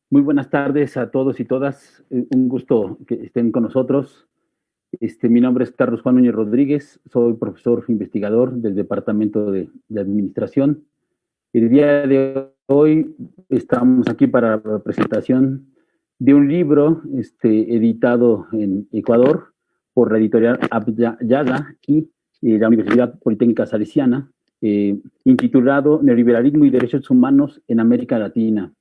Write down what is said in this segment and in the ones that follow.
Muy buenas tardes a todos y todas. Un gusto que estén con nosotros. Mi nombre es Carlos Juan Núñez Rodríguez. Soy profesor investigador del Departamento de Administración. El día de hoy estamos aquí para la presentación de un libro editado en Ecuador por la editorial Abyada y la Universidad Politécnica Salesiana, intitulado Neoliberalismo y Derechos Humanos en América Latina.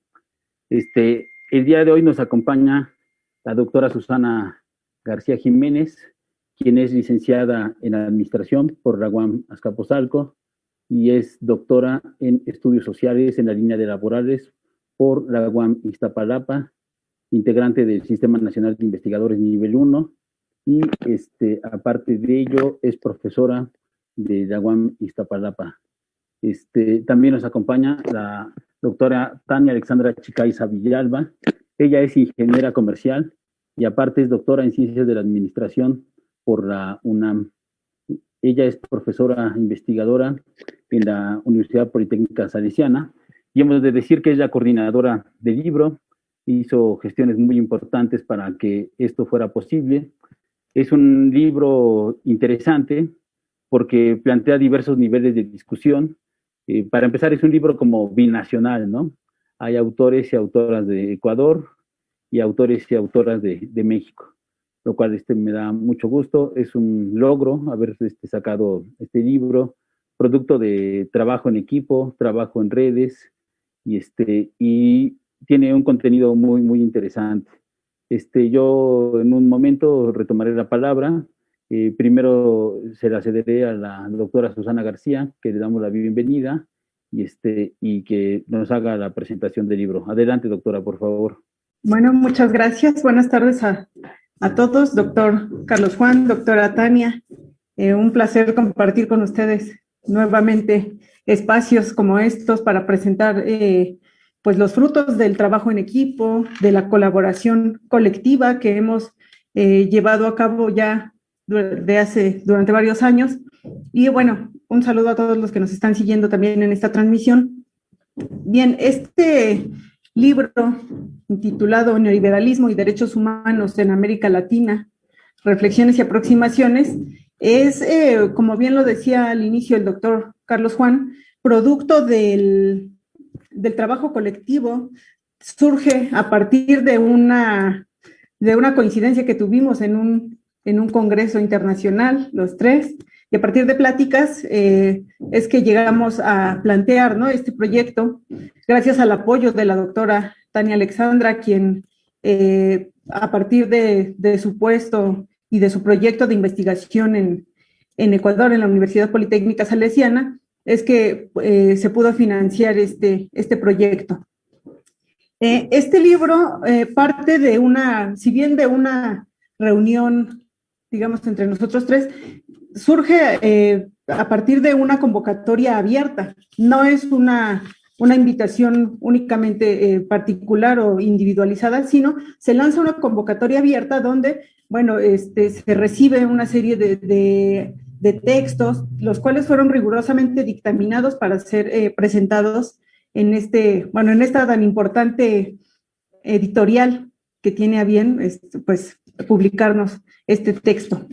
El día de hoy nos acompaña la doctora Susana García Jiménez, quien es licenciada en Administración por la UAM Azcapotzalco y es doctora en Estudios Sociales en la línea de laborales por la UAM Iztapalapa, integrante del Sistema Nacional de Investigadores Nivel 1 y aparte de ello es profesora de la UAM Iztapalapa. También nos acompaña la doctora Tania Alexandra Chicaiza Villalba. Ella es ingeniera comercial y aparte es doctora en Ciencias de la Administración por la UNAM. Ella es profesora investigadora en la Universidad Politécnica Salesiana y hemos de decir que es la coordinadora del libro. Hizo gestiones muy importantes para que esto fuera posible. Es un libro interesante porque plantea diversos niveles de discusión. Para empezar, es un libro como binacional, ¿no? Hay autores y autoras de Ecuador y autores y autoras de México, lo cual me da mucho gusto. Es un logro haber sacado este libro, producto de trabajo en equipo, trabajo en redes, y tiene un contenido muy, muy interesante. Yo en un momento retomaré la palabra. Primero se la cederé a la doctora Susana García, que le damos la bienvenida y que nos haga la presentación del libro. Adelante, doctora, por favor. Bueno, muchas gracias. Buenas tardes a todos, doctor Carlos Juan, doctora Tania. Un placer compartir con ustedes nuevamente espacios como estos para presentar pues los frutos del trabajo en equipo, de la colaboración colectiva que hemos llevado a cabo ya durante varios años. Y bueno, un saludo a todos los que nos están siguiendo también en esta transmisión. Bien, este libro titulado Neoliberalismo y Derechos Humanos en América Latina, Reflexiones y Aproximaciones, es, como bien lo decía al inicio el doctor Carlos Juan, producto del trabajo colectivo. Surge a partir de una coincidencia que tuvimos en un congreso internacional, los tres, y a partir de pláticas es que llegamos a plantear, ¿no?, este proyecto, gracias al apoyo de la doctora Tania Alexandra, quien a partir de su puesto y de su proyecto de investigación en Ecuador, en la Universidad Politécnica Salesiana, es que se pudo financiar este proyecto. Este libro parte de si bien de una reunión, digamos, entre nosotros tres, surge a partir de una convocatoria abierta. No es una invitación únicamente particular o individualizada, sino se lanza una convocatoria abierta donde, bueno, se recibe una serie de textos, los cuales fueron rigurosamente dictaminados para ser presentados en esta tan importante editorial que tiene a bien, pues, publicarnos este texto.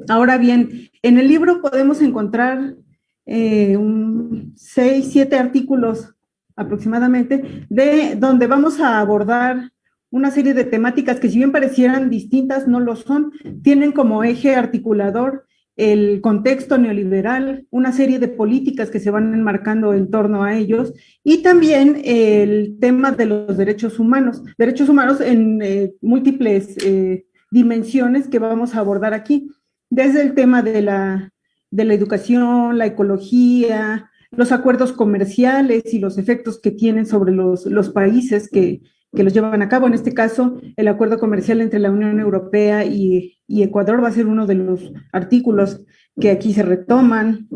Ahora bien, en el libro podemos encontrar 6, 7 artículos aproximadamente, donde vamos a abordar una serie de temáticas que, si bien parecieran distintas, no lo son. Tienen como eje articulador el contexto neoliberal, una serie de políticas que se van enmarcando en torno a ellos, y también el tema de los derechos humanos en múltiples dimensiones que vamos a abordar aquí, desde el tema de la educación, la ecología, los acuerdos comerciales y los efectos que tienen sobre los países que los llevan a cabo. En este caso, el acuerdo comercial entre la Unión Europea y Ecuador va a ser uno de los artículos que aquí se retoman.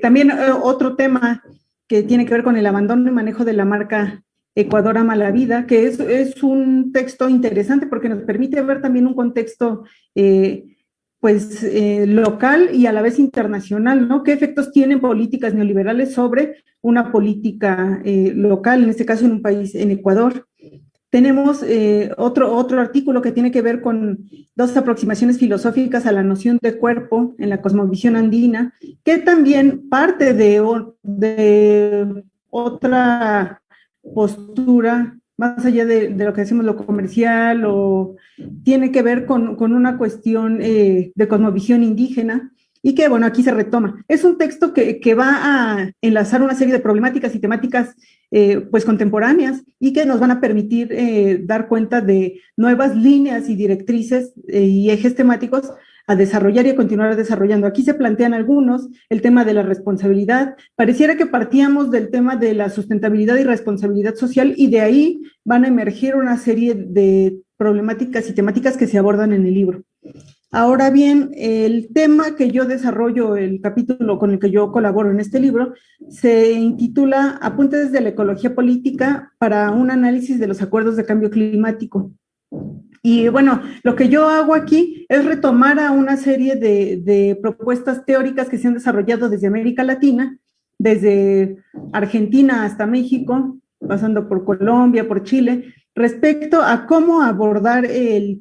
También otro tema que tiene que ver con el abandono y manejo de la marca Ecuador ama la vida, que es un texto interesante porque nos permite ver también un contexto local y a la vez internacional, ¿no? ¿Qué efectos tienen políticas neoliberales sobre una política local, en este caso en un país, en Ecuador. Tenemos otro artículo que tiene que ver con dos aproximaciones filosóficas a la noción de cuerpo en la cosmovisión andina, que también parte de otra postura, más allá de lo que decimos lo comercial, o tiene que ver con una cuestión de cosmovisión indígena, y que, bueno, aquí se retoma. Es un texto que va a enlazar una serie de problemáticas y temáticas pues contemporáneas y que nos van a permitir dar cuenta de nuevas líneas y directrices y ejes temáticos a desarrollar y a continuar desarrollando. Aquí se plantean algunos, el tema de la responsabilidad. Pareciera que partíamos del tema de la sustentabilidad y responsabilidad social, y de ahí van a emerger una serie de problemáticas y temáticas que se abordan en el libro. Ahora bien, el tema que yo desarrollo, el capítulo con el que yo colaboro en este libro, se intitula Apuntes de la ecología política para un análisis de los acuerdos de cambio climático. Y bueno, lo que yo hago aquí es retomar a una serie de propuestas teóricas que se han desarrollado desde América Latina, desde Argentina hasta México, pasando por Colombia, por Chile, respecto a cómo abordar el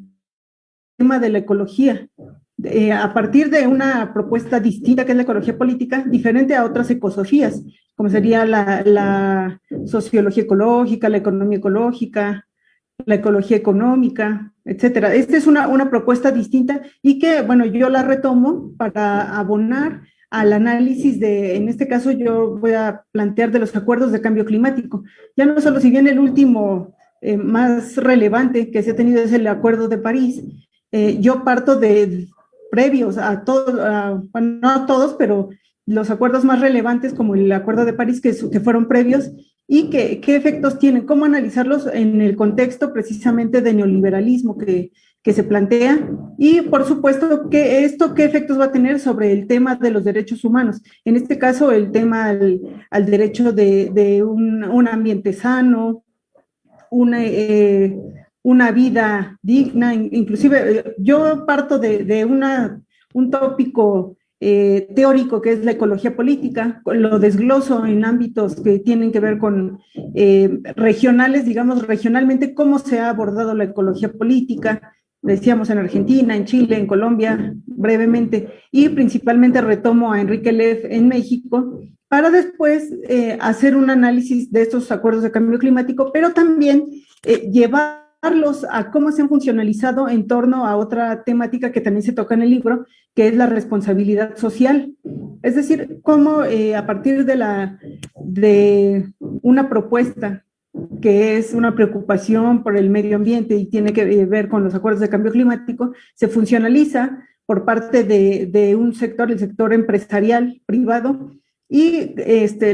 tema de la ecología, a partir de una propuesta distinta que es la ecología política, diferente a otras ecosofías, como sería la sociología ecológica, la economía ecológica, la ecología económica, etcétera. Esta es una propuesta distinta y que, bueno, yo la retomo para abonar al análisis en este caso yo voy a plantear de los acuerdos de cambio climático. Ya no solo, si bien el último más relevante que se ha tenido es el Acuerdo de París, yo parto de previos a todos, bueno, no a todos, pero los acuerdos más relevantes como el Acuerdo de París que fueron previos y qué efectos tienen, cómo analizarlos en el contexto precisamente de neoliberalismo que se plantea y por supuesto qué efectos va a tener sobre el tema de los derechos humanos. En este caso el tema al derecho de un ambiente sano, una vida digna, inclusive yo parto de un tópico teórico que es la ecología política, lo desgloso en ámbitos que tienen que ver con regionales, digamos regionalmente, cómo se ha abordado la ecología política, decíamos en Argentina, en Chile, en Colombia, brevemente, y principalmente retomo a Enrique Leff en México, para después hacer un análisis de estos acuerdos de cambio climático, pero también llevarlos a cómo se han funcionalizado en torno a otra temática que también se toca en el libro, que es la responsabilidad social. Es decir, cómo a partir de una propuesta que es una preocupación por el medio ambiente y tiene que ver con los acuerdos de cambio climático, se funcionaliza por parte de un sector, el sector empresarial privado, y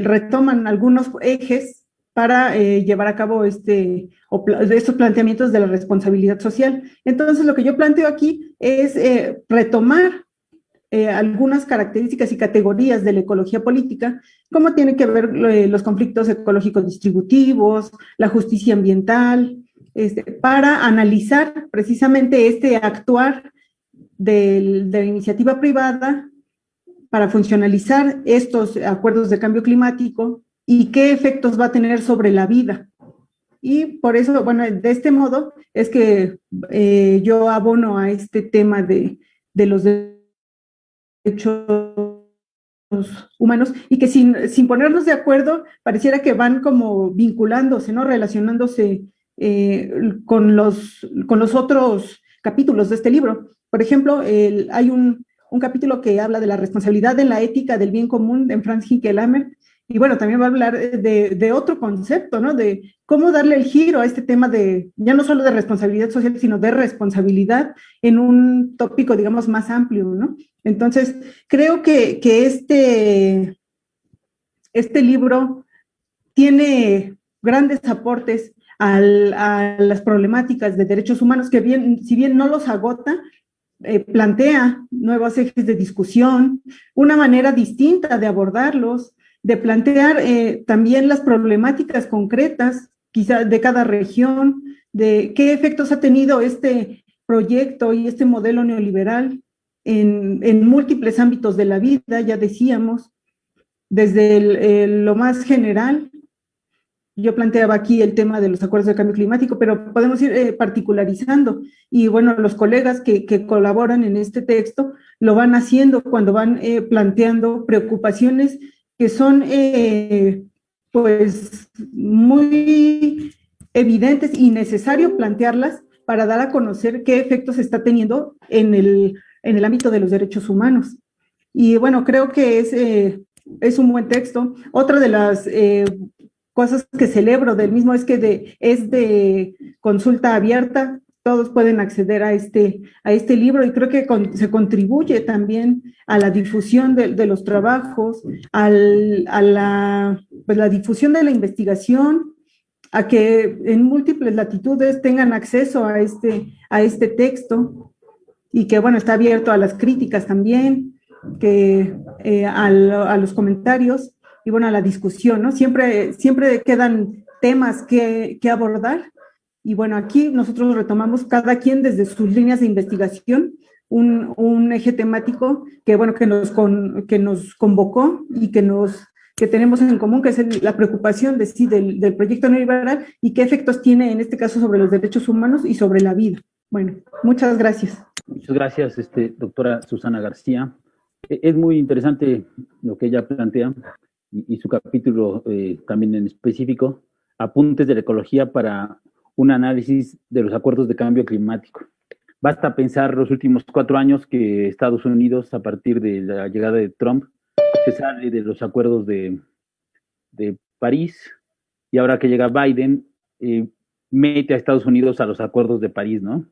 retoman algunos ejes para llevar a cabo estos planteamientos de la responsabilidad social. Entonces, lo que yo planteo aquí es retomar algunas características y categorías de la ecología política, como tiene que ver los conflictos ecológicos distributivos, la justicia ambiental, para analizar precisamente este actuar de la iniciativa privada para funcionalizar estos acuerdos de cambio climático y qué efectos va a tener sobre la vida. Y por eso, bueno, de este modo es que yo abono a este tema de los derechos humanos y que sin ponernos de acuerdo pareciera que van como vinculándose, ¿no? Relacionándose con los otros capítulos de este libro. Por ejemplo, hay un capítulo que habla de la responsabilidad en la ética del bien común en Franz Hinckelhammer. Y bueno, también va a hablar de otro concepto, ¿no? De cómo darle el giro a este tema ya no solo de responsabilidad social, sino de responsabilidad en un tópico, digamos, más amplio, ¿no? Entonces, creo que este libro tiene grandes aportes a las problemáticas de derechos humanos, que si bien no los agota, plantea nuevos ejes de discusión, una manera distinta de abordarlos, de plantear también las problemáticas concretas, quizás de cada región, de qué efectos ha tenido este proyecto y este modelo neoliberal en múltiples ámbitos de la vida, ya decíamos, desde lo más general. Yo planteaba aquí el tema de los acuerdos de cambio climático, pero podemos ir particularizando. Y bueno, los colegas que colaboran en este texto lo van haciendo cuando van planteando preocupaciones que son pues muy evidentes y necesario plantearlas para dar a conocer qué efectos está teniendo en el ámbito de los derechos humanos. Y bueno, creo que es un buen texto. Otra de las cosas que celebro del mismo es que es de consulta abierta, todos pueden acceder a este libro y creo que se contribuye también a la difusión de los trabajos, a la difusión de la investigación, a que en múltiples latitudes tengan acceso a este texto y que, bueno, está abierto a las críticas también, a los comentarios y, bueno, a la discusión, ¿no? Siempre quedan temas que abordar y, bueno, aquí nosotros retomamos cada quien desde sus líneas de investigación un eje temático que, bueno, que nos convocó y que tenemos en común, que es la preocupación del proyecto neoliberal y qué efectos tiene en este caso sobre los derechos humanos y sobre la vida. Bueno, muchas gracias. Muchas gracias, doctora Susana García. Es muy interesante lo que ella plantea y su capítulo también en específico, Apuntes de la Ecología para un análisis de los acuerdos de cambio climático. Basta pensar los últimos 4 años que Estados Unidos, a partir de la llegada de Trump, se sale de los acuerdos de París y ahora que llega Biden, mete a Estados Unidos a los acuerdos de París, ¿no?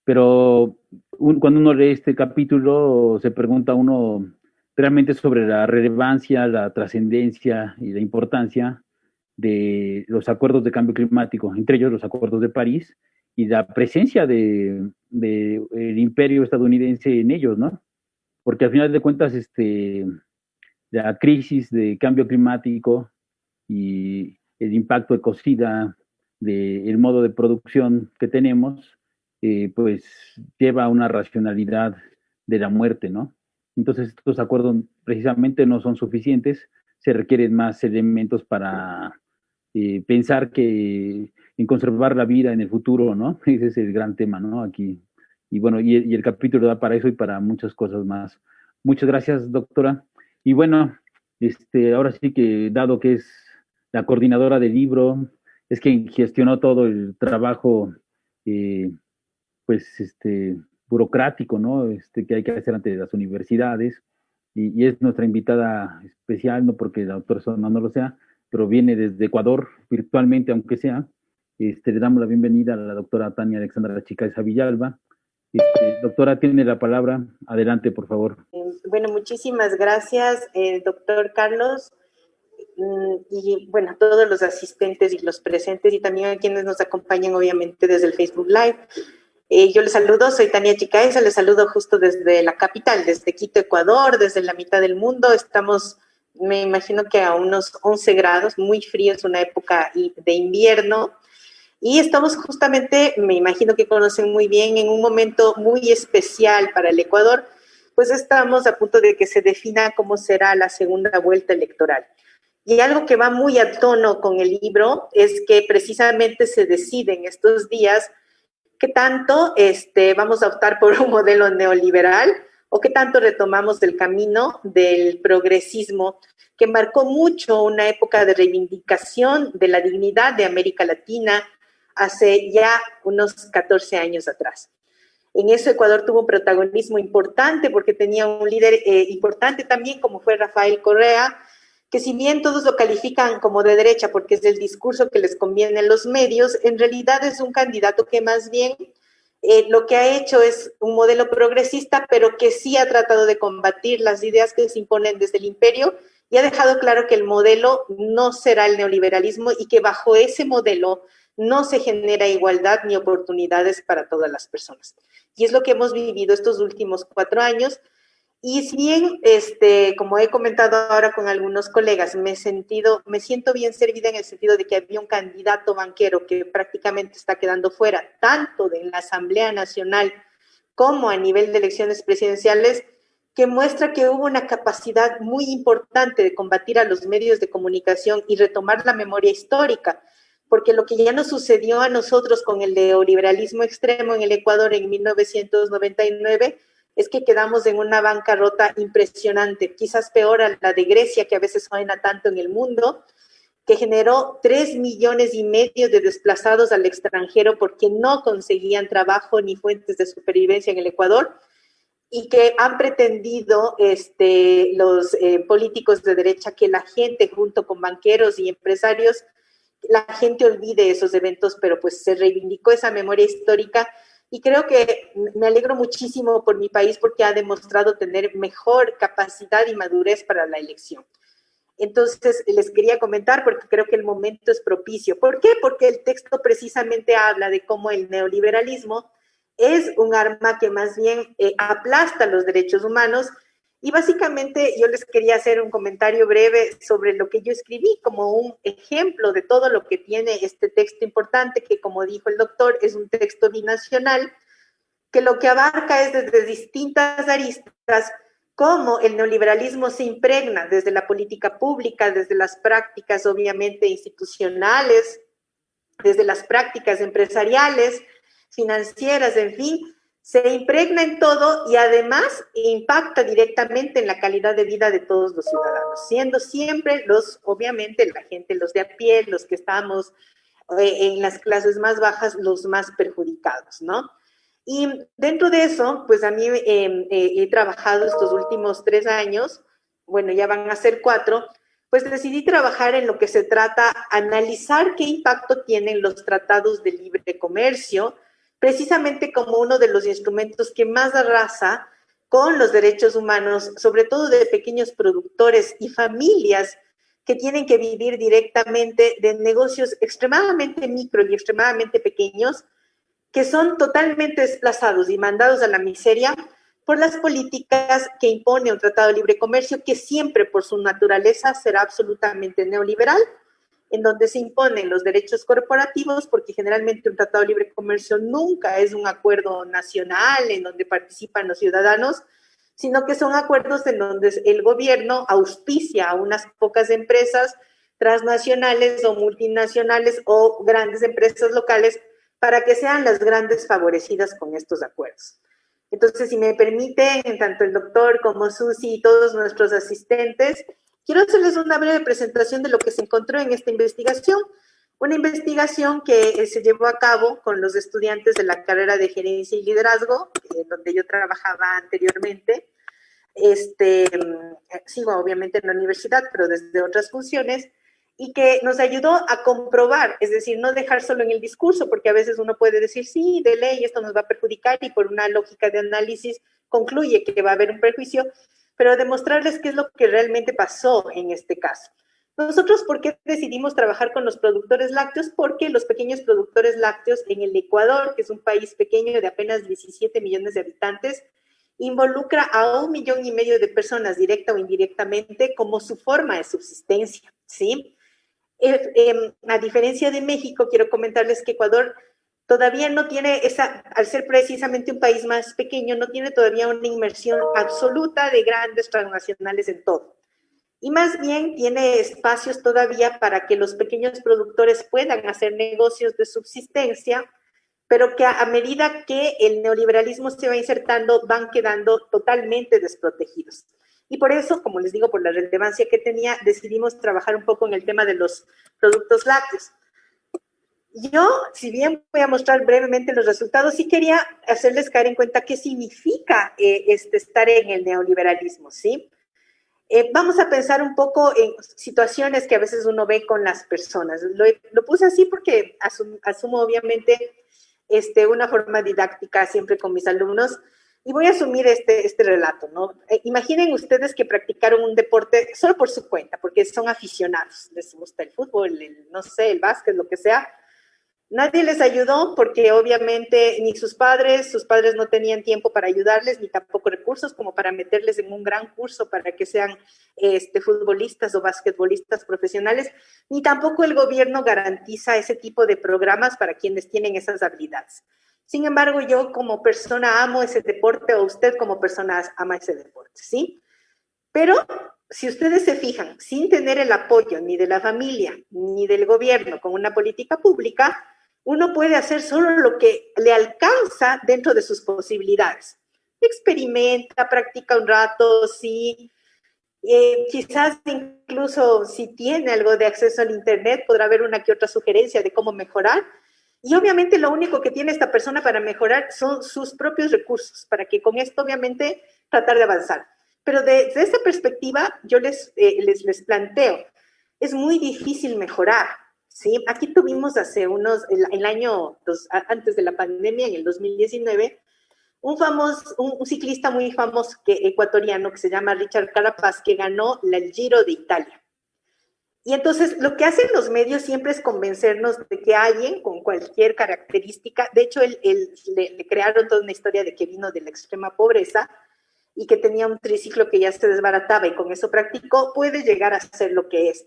Pero cuando uno lee este capítulo se pregunta uno realmente sobre la relevancia, la trascendencia y la importancia de los acuerdos de cambio climático, entre ellos los acuerdos de París y la presencia del imperio estadounidense en ellos, ¿no? Porque al final de cuentas la crisis de cambio climático y el impacto ecocida del modo de producción que tenemos, pues lleva a una racionalidad de la muerte, ¿no? Entonces estos acuerdos precisamente no son suficientes, se requieren más elementos para pensar que en conservar la vida en el futuro, ¿no? Ese es el gran tema, ¿no? Aquí. Y bueno, y el capítulo da para eso y para muchas cosas más. Muchas gracias, doctora. Y bueno, ahora sí que, dado que es la coordinadora del libro, es quien gestionó todo el trabajo pues burocrático, ¿no? Que hay que hacer ante las universidades, y es nuestra invitada especial, no porque la persona no lo sea, pero viene desde Ecuador, virtualmente, aunque sea. Le damos la bienvenida a la doctora Tania Alexandra Chicaiza Villalba. Doctora, tiene la palabra. Adelante, por favor. Bueno, muchísimas gracias, doctor Carlos. Y bueno, a todos los asistentes y los presentes y también a quienes nos acompañan obviamente desde el Facebook Live. Yo les saludo, soy Tania Chicaiza, les saludo justo desde la capital, desde Quito, Ecuador, desde la mitad del mundo. Estamos, me imagino que a unos 11 grados, muy frío, es una época de invierno. Y estamos justamente, me imagino que conocen muy bien, en un momento muy especial para el Ecuador, pues estamos a punto de que se defina cómo será la segunda vuelta electoral. Y algo que va muy a tono con el libro es que precisamente se decide en estos días qué tanto vamos a optar por un modelo neoliberal o qué tanto retomamos el camino del progresismo que marcó mucho una época de reivindicación de la dignidad de América Latina hace ya unos 14 años atrás. En eso Ecuador tuvo un protagonismo importante porque tenía un líder importante también como fue Rafael Correa, que si bien todos lo califican como de derecha porque es el discurso que les conviene en los medios, en realidad es un candidato que más bien lo que ha hecho es un modelo progresista, pero que sí ha tratado de combatir las ideas que se imponen desde el imperio y ha dejado claro que el modelo no será el neoliberalismo y que bajo ese modelo no se genera igualdad ni oportunidades para todas las personas. Y es lo que hemos vivido estos últimos 4 años. Y si bien, como he comentado ahora con algunos colegas, me siento bien servida en el sentido de que había un candidato banquero que prácticamente está quedando fuera, tanto de la Asamblea Nacional como a nivel de elecciones presidenciales, que muestra que hubo una capacidad muy importante de combatir a los medios de comunicación y retomar la memoria histórica, porque lo que ya nos sucedió a nosotros con el neoliberalismo extremo en el Ecuador en 1999 es que quedamos en una bancarrota impresionante, quizás peor a la de Grecia, que a veces suena tanto en el mundo, que generó 3,5 millones de desplazados al extranjero porque no conseguían trabajo ni fuentes de supervivencia en el Ecuador, y que han pretendido los políticos de derecha que la gente, junto con banqueros y empresarios, la gente olvide esos eventos, pero pues se reivindicó esa memoria histórica y creo que me alegro muchísimo por mi país porque ha demostrado tener mejor capacidad y madurez para la elección. Entonces, les quería comentar porque creo que el momento es propicio. ¿Por qué? Porque el texto precisamente habla de cómo el neoliberalismo es un arma que más bien aplasta los derechos humanos. Y básicamente yo les quería hacer un comentario breve sobre lo que yo escribí como un ejemplo de todo lo que tiene este texto importante, que como dijo el doctor, es un texto binacional, que lo que abarca es desde distintas aristas cómo el neoliberalismo se impregna desde la política pública, desde las prácticas obviamente institucionales, desde las prácticas empresariales, financieras, en fin, se impregna en todo y además impacta directamente en la calidad de vida de todos los ciudadanos, siendo siempre obviamente la gente, los de a pie, los que estamos en las clases más bajas, los más perjudicados, ¿no? Y dentro de eso, pues a mí he trabajado estos últimos 3 años, bueno, ya van a ser 4, pues decidí trabajar en lo que se trata, analizar qué impacto tienen los tratados de libre comercio, precisamente como uno de los instrumentos que más arrasa con los derechos humanos, sobre todo de pequeños productores y familias que tienen que vivir directamente de negocios extremadamente micro y extremadamente pequeños, que son totalmente desplazados y mandados a la miseria por las políticas que impone un tratado de libre comercio que siempre por su naturaleza será absolutamente neoliberal, en donde se imponen los derechos corporativos, porque generalmente un tratado de libre comercio nunca es un acuerdo nacional en donde participan los ciudadanos, sino que son acuerdos en donde el gobierno auspicia a unas pocas empresas transnacionales o multinacionales o grandes empresas locales para que sean las grandes favorecidas con estos acuerdos. Entonces, si me permiten, tanto el doctor como Susi y todos nuestros asistentes, quiero hacerles una breve presentación de lo que se encontró en esta investigación. Una investigación que se llevó a cabo con los estudiantes de la carrera de Gerencia y Liderazgo, donde yo trabajaba anteriormente. Sigo obviamente en la universidad, pero desde otras funciones, y que nos ayudó a comprobar, es decir, no dejar solo en el discurso, porque a veces uno puede decir, sí, de ley, esto nos va a perjudicar, y por una lógica de análisis concluye que va a haber un perjuicio, pero demostrarles qué es lo que realmente pasó en este caso. Nosotros, ¿por qué decidimos trabajar con los productores lácteos? Porque los pequeños productores lácteos en el Ecuador, que es un país pequeño de apenas 17 millones de habitantes, involucra a 1,5 millones de personas, directa o indirectamente, como su forma de subsistencia, ¿sí? A diferencia de México, quiero comentarles que Ecuador todavía no tiene al ser precisamente un país más pequeño, no tiene todavía una inmersión absoluta de grandes transnacionales en todo. Y más bien tiene espacios todavía para que los pequeños productores puedan hacer negocios de subsistencia, pero que a medida que el neoliberalismo se va insertando, van quedando totalmente desprotegidos. Y por eso, como les digo, por la relevancia que tenía, decidimos trabajar un poco en el tema de los productos lácteos. Yo, si bien voy a mostrar brevemente los resultados, sí quería hacerles caer en cuenta qué significa estar en el neoliberalismo, ¿sí? Vamos a pensar un poco en situaciones que a veces uno ve con las personas. Lo puse así porque asumo obviamente una forma didáctica siempre con mis alumnos. Y voy a asumir este relato, ¿no? Imaginen ustedes que practicaron un deporte solo por su cuenta, porque son aficionados, les gusta el fútbol, no sé, el básquet, lo que sea. Nadie les ayudó porque obviamente ni sus padres no tenían tiempo para ayudarles, ni tampoco recursos como para meterles en un gran curso para que sean futbolistas o basquetbolistas profesionales, ni tampoco el gobierno garantiza ese tipo de programas para quienes tienen esas habilidades. Sin embargo, yo como persona amo ese deporte o usted como persona ama ese deporte, ¿sí? Pero si ustedes se fijan, sin tener el apoyo ni de la familia ni del gobierno con una política pública, uno puede hacer solo lo que le alcanza dentro de sus posibilidades. Experimenta, practica un rato, sí. Quizás incluso si tiene algo de acceso al internet, podrá haber una que otra sugerencia de cómo mejorar. Y obviamente lo único que tiene esta persona para mejorar son sus propios recursos, para que con esto obviamente tratar de avanzar. Pero desde esa perspectiva yo les planteo, es muy difícil mejorar, ¿sí? Aquí tuvimos hace el año, antes de la pandemia, en el 2019, un ciclista muy famoso ecuatoriano que se llama Richard Carapaz, que ganó el Giro de Italia. Y entonces lo que hacen los medios siempre es convencernos de que alguien con cualquier característica, de hecho le crearon toda una historia de que vino de la extrema pobreza y que tenía un triciclo que ya se desbarataba y con eso practicó, puede llegar a ser lo que es.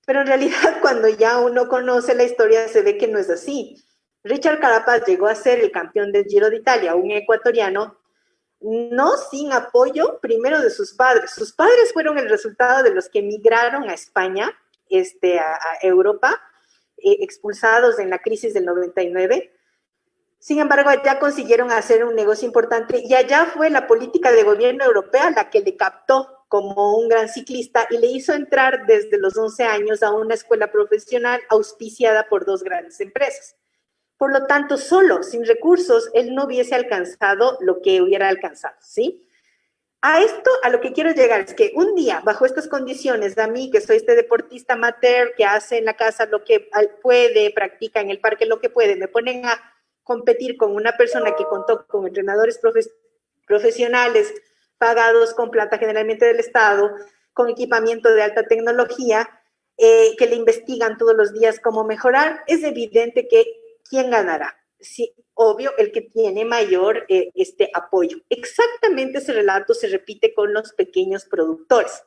Pero en realidad cuando ya uno conoce la historia se ve que no es así. Richard Carapaz llegó a ser el campeón del Giro de Italia, un ecuatoriano, no sin apoyo primero de sus padres. Sus padres fueron el resultado de los que emigraron a España, a Europa, expulsados en la crisis del 99. Sin embargo, allá consiguieron hacer un negocio importante y allá fue la política de gobierno europea la que le captó como un gran ciclista y le hizo entrar desde los 11 años a una escuela profesional auspiciada por dos grandes empresas. Por lo tanto, solo, sin recursos, él no hubiese alcanzado lo que hubiera alcanzado, ¿sí? A lo que quiero llegar es que un día, bajo estas condiciones, a mí, que soy este deportista amateur, que hace en la casa lo que puede, practica en el parque lo que puede, me ponen a competir con una persona que contó con entrenadores profesionales, pagados con plata generalmente del Estado, con equipamiento de alta tecnología, que le investigan todos los días cómo mejorar, es evidente que ¿quién ganará? Sí, obvio, el que tiene mayor apoyo. Exactamente ese relato se repite con los pequeños productores.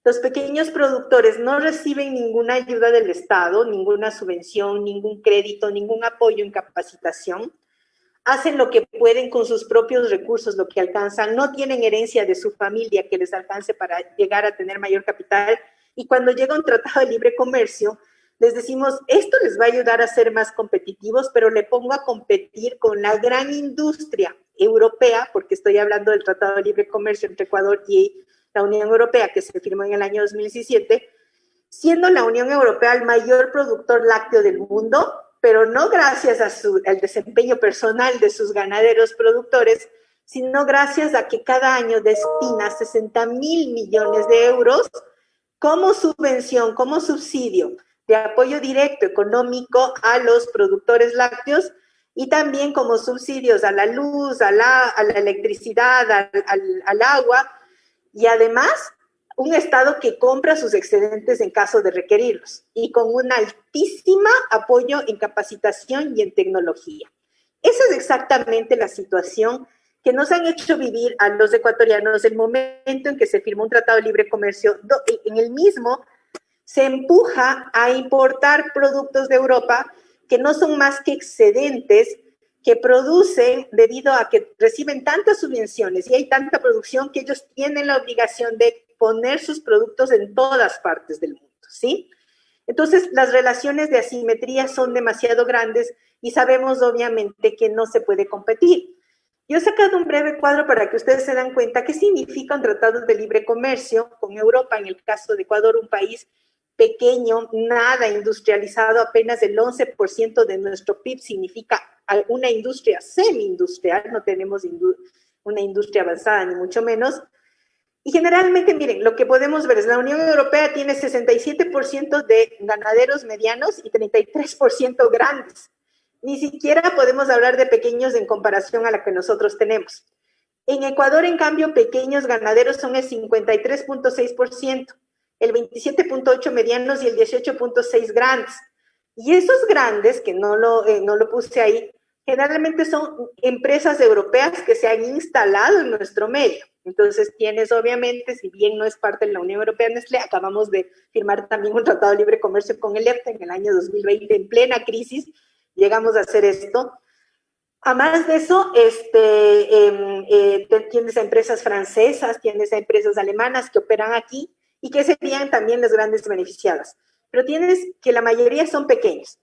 Los pequeños productores no reciben ninguna ayuda del Estado, ninguna subvención, ningún crédito, ningún apoyo en capacitación. Hacen lo que pueden con sus propios recursos, lo que alcanzan. No tienen herencia de su familia que les alcance para llegar a tener mayor capital. Y cuando llega un tratado de libre comercio, les decimos, esto les va a ayudar a ser más competitivos, pero le pongo a competir con la gran industria europea, porque estoy hablando del Tratado de Libre Comercio entre Ecuador y la Unión Europea, que se firmó en el año 2017, siendo la Unión Europea el mayor productor lácteo del mundo, pero no gracias al desempeño personal de sus ganaderos productores, sino gracias a que cada año destina 60,000 millones de euros como subvención, como subsidio, de apoyo directo económico a los productores lácteos y también como subsidios a la luz, a la electricidad, al agua y además un Estado que compra sus excedentes en caso de requerirlos y con un altísimo apoyo en capacitación y en tecnología. Esa es exactamente la situación que nos han hecho vivir a los ecuatorianos el momento en que se firmó un tratado de libre comercio. En el mismo se empuja a importar productos de Europa que no son más que excedentes que producen debido a que reciben tantas subvenciones y hay tanta producción que ellos tienen la obligación de poner sus productos en todas partes del mundo, ¿sí? Entonces, las relaciones de asimetría son demasiado grandes y sabemos obviamente que no se puede competir. Yo he sacado un breve cuadro para que ustedes se den cuenta qué significa un tratado de libre comercio con Europa, en el caso de Ecuador, un país pequeño, nada industrializado, apenas el 11% de nuestro PIB significa una industria semi-industrial, no tenemos una industria avanzada ni mucho menos. Y generalmente, miren, lo que podemos ver es la Unión Europea tiene 67% de ganaderos medianos y 33% grandes. Ni siquiera podemos hablar de pequeños en comparación a la que nosotros tenemos. En Ecuador, en cambio, pequeños ganaderos son el 53.6%. El 27.8 medianos y el 18.6 grandes. Y esos grandes, que no lo puse ahí, generalmente son empresas europeas que se han instalado en nuestro medio. Entonces tienes, obviamente, si bien no es parte de la Unión Europea, Nestlé, acabamos de firmar también un tratado de libre comercio con el EFTA en el año 2020, en plena crisis, llegamos a hacer esto. A más de eso, tienes a empresas francesas, tienes a empresas alemanas que operan aquí y que serían también las grandes beneficiadas. Pero tienes que la mayoría son pequeños.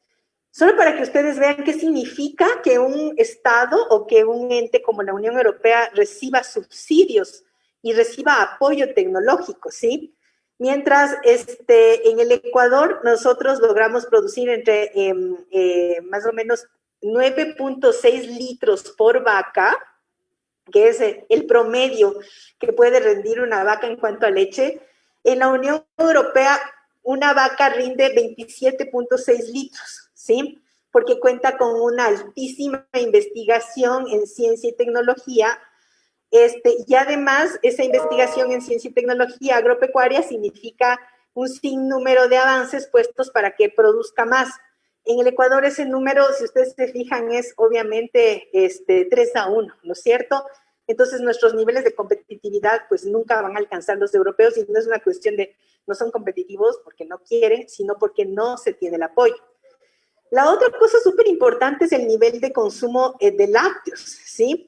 Solo para que ustedes vean qué significa que un Estado o que un ente como la Unión Europea reciba subsidios y reciba apoyo tecnológico, ¿sí? Mientras en el Ecuador nosotros logramos producir entre más o menos 9.6 litros por vaca, que es el promedio que puede rendir una vaca en cuanto a leche. En la Unión Europea, una vaca rinde 27.6 litros, ¿sí? Porque cuenta con una altísima investigación en ciencia y tecnología. Y además, esa investigación en ciencia y tecnología agropecuaria significa un sinnúmero de avances puestos para que produzca más. En el Ecuador ese número, si ustedes se fijan, es obviamente 3-1, ¿no es cierto? Entonces nuestros niveles de competitividad pues nunca van a alcanzar los europeos y no es una cuestión de no son competitivos porque no quieren, sino porque no se tiene el apoyo. La otra cosa súper importante es el nivel de consumo de lácteos, ¿sí?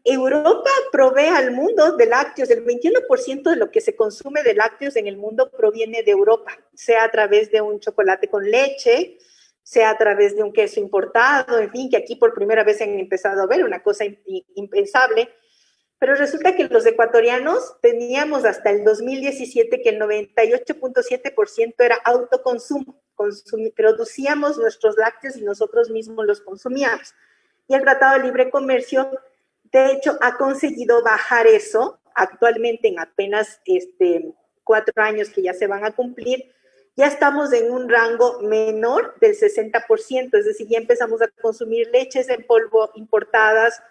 Europa provee al mundo de lácteos, el 21% de lo que se consume de lácteos en el mundo proviene de Europa, sea a través de un chocolate con leche, sea a través de un queso importado, en fin, que aquí por primera vez han empezado a ver una cosa impensable, pero resulta que los ecuatorianos teníamos hasta el 2017 que el 98.7% era autoconsumo, producíamos nuestros lácteos y nosotros mismos los consumíamos. Y el Tratado de Libre Comercio de hecho, ha conseguido bajar eso actualmente en apenas 4 años que ya se van a cumplir. Ya estamos en un rango menor del 60%, es decir, ya empezamos a consumir leches en polvo importadas,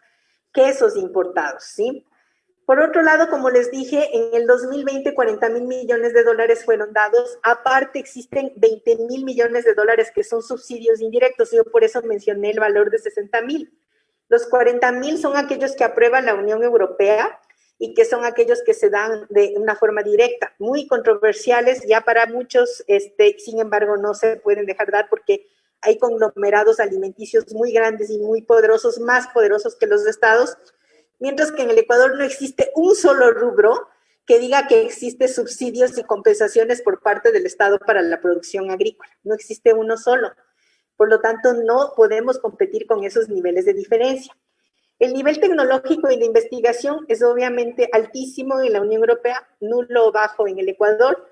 quesos importados, ¿sí? Por otro lado, como les dije, en el 2020 $40,000 millones fueron dados. Aparte, existen $20,000 millones que son subsidios indirectos. Yo por eso mencioné el valor de 60,000. Los 40,000 son aquellos que aprueba la Unión Europea y que son aquellos que se dan de una forma directa, muy controversiales ya para muchos, sin embargo no se pueden dejar dar porque hay conglomerados alimenticios muy grandes y muy poderosos, más poderosos que los estados, mientras que en el Ecuador no existe un solo rubro que diga que existe subsidios y compensaciones por parte del Estado para la producción agrícola, no existe uno solo. Por lo tanto, no podemos competir con esos niveles de diferencia. El nivel tecnológico y de investigación es obviamente altísimo en la Unión Europea, nulo o bajo en el Ecuador.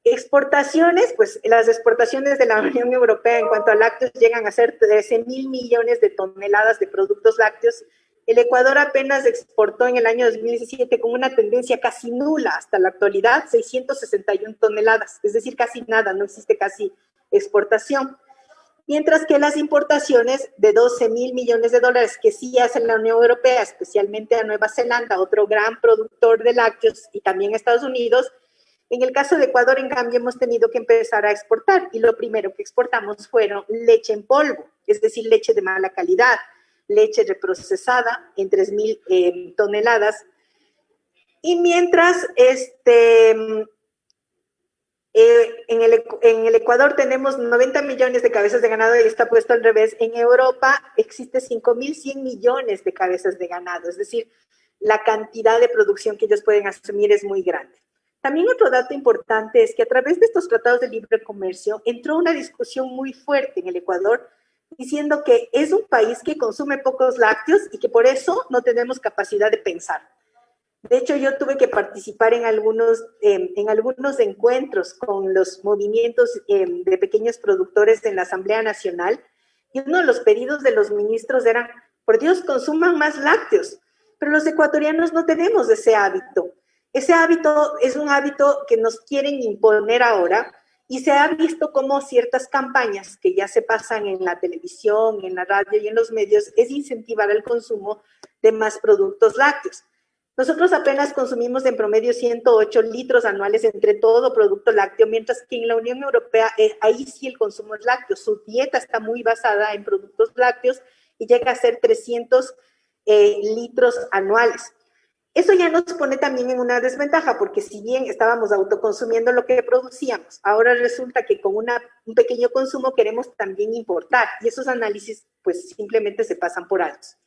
Exportaciones, pues las exportaciones de la Unión Europea en cuanto a lácteos llegan a ser 13,000 millones de toneladas de productos lácteos. El Ecuador apenas exportó en el año 2017 con una tendencia casi nula hasta la actualidad, 661 toneladas, es decir, casi nada, no existe casi exportación. Mientras que las importaciones de 12,000 millones de dólares que sí hace la Unión Europea, especialmente a Nueva Zelanda, otro gran productor de lácteos, y también a Estados Unidos, en el caso de Ecuador, en cambio, hemos tenido que empezar a exportar, y lo primero que exportamos fueron leche en polvo, es decir, leche de mala calidad, leche reprocesada en 3,000 toneladas, y mientras en el Ecuador tenemos 90 millones de cabezas de ganado y está puesto al revés. En Europa existe 5,100 millones de cabezas de ganado, es decir, la cantidad de producción que ellos pueden asumir es muy grande. También otro dato importante es que a través de estos tratados de libre comercio entró una discusión muy fuerte en el Ecuador diciendo que es un país que consume pocos lácteos y que por eso no tenemos capacidad de pensar. De hecho, yo tuve que participar en algunos encuentros con los movimientos de pequeños productores en la Asamblea Nacional y uno de los pedidos de los ministros eran, por Dios, consuman más lácteos, pero los ecuatorianos no tenemos ese hábito. Ese hábito es un hábito que nos quieren imponer ahora y se ha visto como ciertas campañas que ya se pasan en la televisión, en la radio y en los medios es incentivar el consumo de más productos lácteos. Nosotros apenas consumimos en promedio 108 litros anuales entre todo producto lácteo, mientras que en la Unión Europea ahí sí el consumo es lácteo. Su dieta está muy basada en productos lácteos y llega a ser 300 litros anuales. Eso ya nos pone también en una desventaja, porque si bien estábamos autoconsumiendo lo que producíamos, ahora resulta que con un pequeño consumo queremos también importar, y esos análisis pues simplemente se pasan por altos.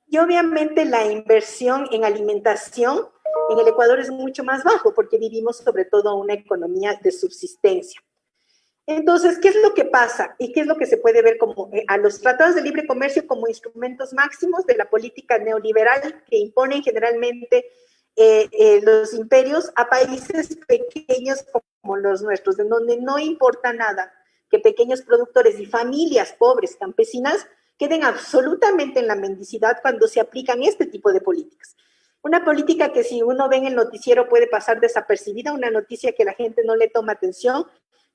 Y obviamente la inversión en alimentación en el Ecuador es mucho más bajo porque vivimos sobre todo una economía de subsistencia. Entonces, ¿qué es lo que pasa? ¿Y qué es lo que se puede ver como a los tratados de libre comercio como instrumentos máximos de la política neoliberal que imponen generalmente los imperios a países pequeños como los nuestros, en donde no importa nada que pequeños productores y familias pobres, campesinas, queden absolutamente en la mendicidad cuando se aplican este tipo de políticas? Una política que si uno ve en el noticiero puede pasar desapercibida, una noticia que la gente no le toma atención,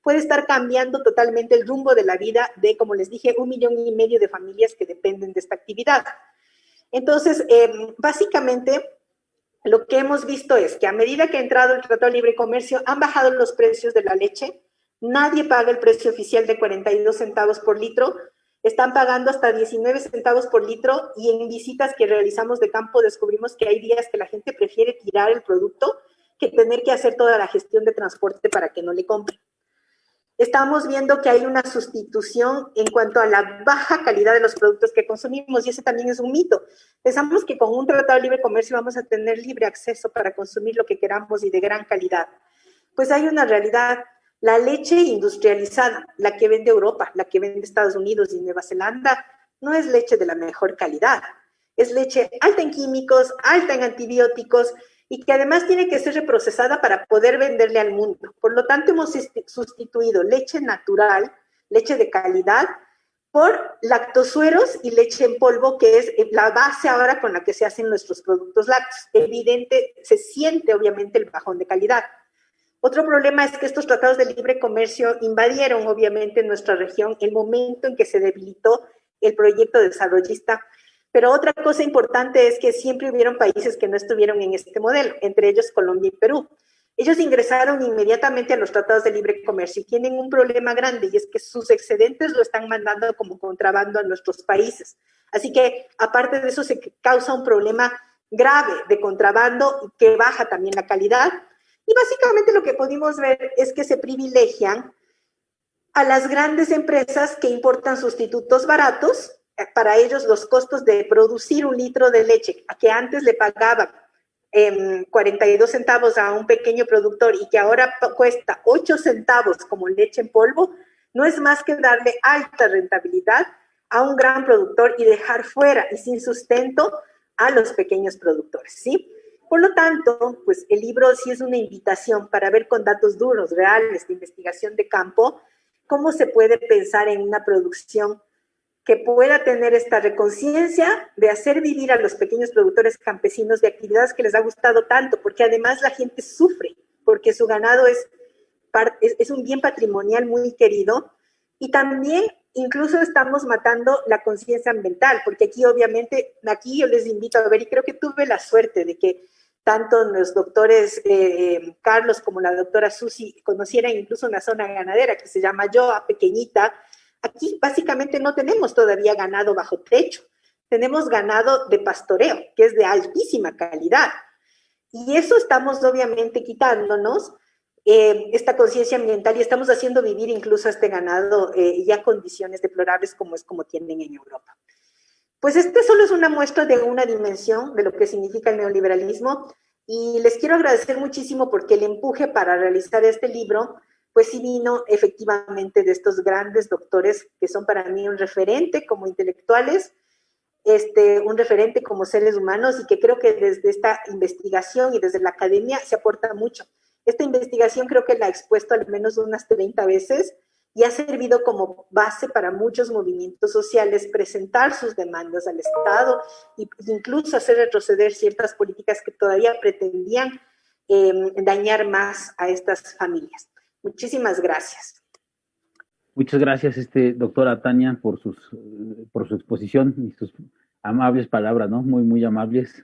puede estar cambiando totalmente el rumbo de la vida de, como les dije, 1,5 millones de familias que dependen de esta actividad. Entonces, básicamente, lo que hemos visto es que a medida que ha entrado el Tratado de Libre Comercio, han bajado los precios de la leche, nadie paga el precio oficial de 42 centavos por litro, están pagando hasta 19 centavos por litro, y en visitas que realizamos de campo descubrimos que hay días que la gente prefiere tirar el producto que tener que hacer toda la gestión de transporte para que no le compren. Estamos viendo que hay una sustitución en cuanto a la baja calidad de los productos que consumimos, y ese también es un mito. Pensamos que con un tratado de libre comercio vamos a tener libre acceso para consumir lo que queramos y de gran calidad. Pues hay una realidad. La leche industrializada, la que vende Europa, la que vende Estados Unidos y Nueva Zelanda, no es leche de la mejor calidad. Es leche alta en químicos, alta en antibióticos, y que además tiene que ser reprocesada para poder venderle al mundo. Por lo tanto, hemos sustituido leche natural, leche de calidad, por lactosueros y leche en polvo, que es la base ahora con la que se hacen nuestros productos lácteos. Evidente, se siente obviamente el bajón de calidad. Otro problema es que estos tratados de libre comercio invadieron obviamente nuestra región el momento en que se debilitó el proyecto desarrollista. Pero otra cosa importante es que siempre hubieron países que no estuvieron en este modelo, entre ellos Colombia y Perú. Ellos ingresaron inmediatamente a los tratados de libre comercio y tienen un problema grande, y es que sus excedentes lo están mandando como contrabando a nuestros países. Así que, aparte de eso, se causa un problema grave de contrabando que baja también la calidad. Y básicamente lo que pudimos ver es que se privilegian a las grandes empresas que importan sustitutos baratos. Para ellos los costos de producir 1 litro de leche, que antes le pagaban 42 centavos a un pequeño productor y que ahora cuesta 8 centavos como leche en polvo, no es más que darle alta rentabilidad a un gran productor y dejar fuera y sin sustento a los pequeños productores, ¿sí? Por lo tanto, pues el libro sí es una invitación para ver con datos duros, reales, de investigación de campo, cómo se puede pensar en una producción que pueda tener esta reconciencia de hacer vivir a los pequeños productores campesinos de actividades que les ha gustado tanto, porque además la gente sufre, porque su ganado es un bien patrimonial muy querido, y también incluso estamos matando la conciencia ambiental, porque aquí obviamente, aquí yo les invito a ver, y creo que tuve la suerte de que tanto los doctores Carlos como la doctora Susi conocieran incluso una zona ganadera que se llama Yoa, pequeñita. Aquí básicamente no tenemos todavía ganado bajo techo, tenemos ganado de pastoreo, que es de altísima calidad. Y eso estamos obviamente quitándonos esta conciencia ambiental, y estamos haciendo vivir incluso a este ganado ya condiciones deplorables como tienen en Europa. Pues este solo es una muestra de una dimensión de lo que significa el neoliberalismo, y les quiero agradecer muchísimo porque el empuje para realizar este libro pues sí vino efectivamente de estos grandes doctores que son para mí un referente como intelectuales, un referente como seres humanos, y que creo que desde esta investigación y desde la academia se aporta mucho. Esta investigación creo que la he expuesto al menos unas 30 veces y ha servido como base para muchos movimientos sociales presentar sus demandas al Estado e incluso hacer retroceder ciertas políticas que todavía pretendían dañar más a estas familias. Muchísimas gracias. Muchas gracias, doctora Tania, por su exposición y sus amables palabras, ¿no? Muy, muy amables.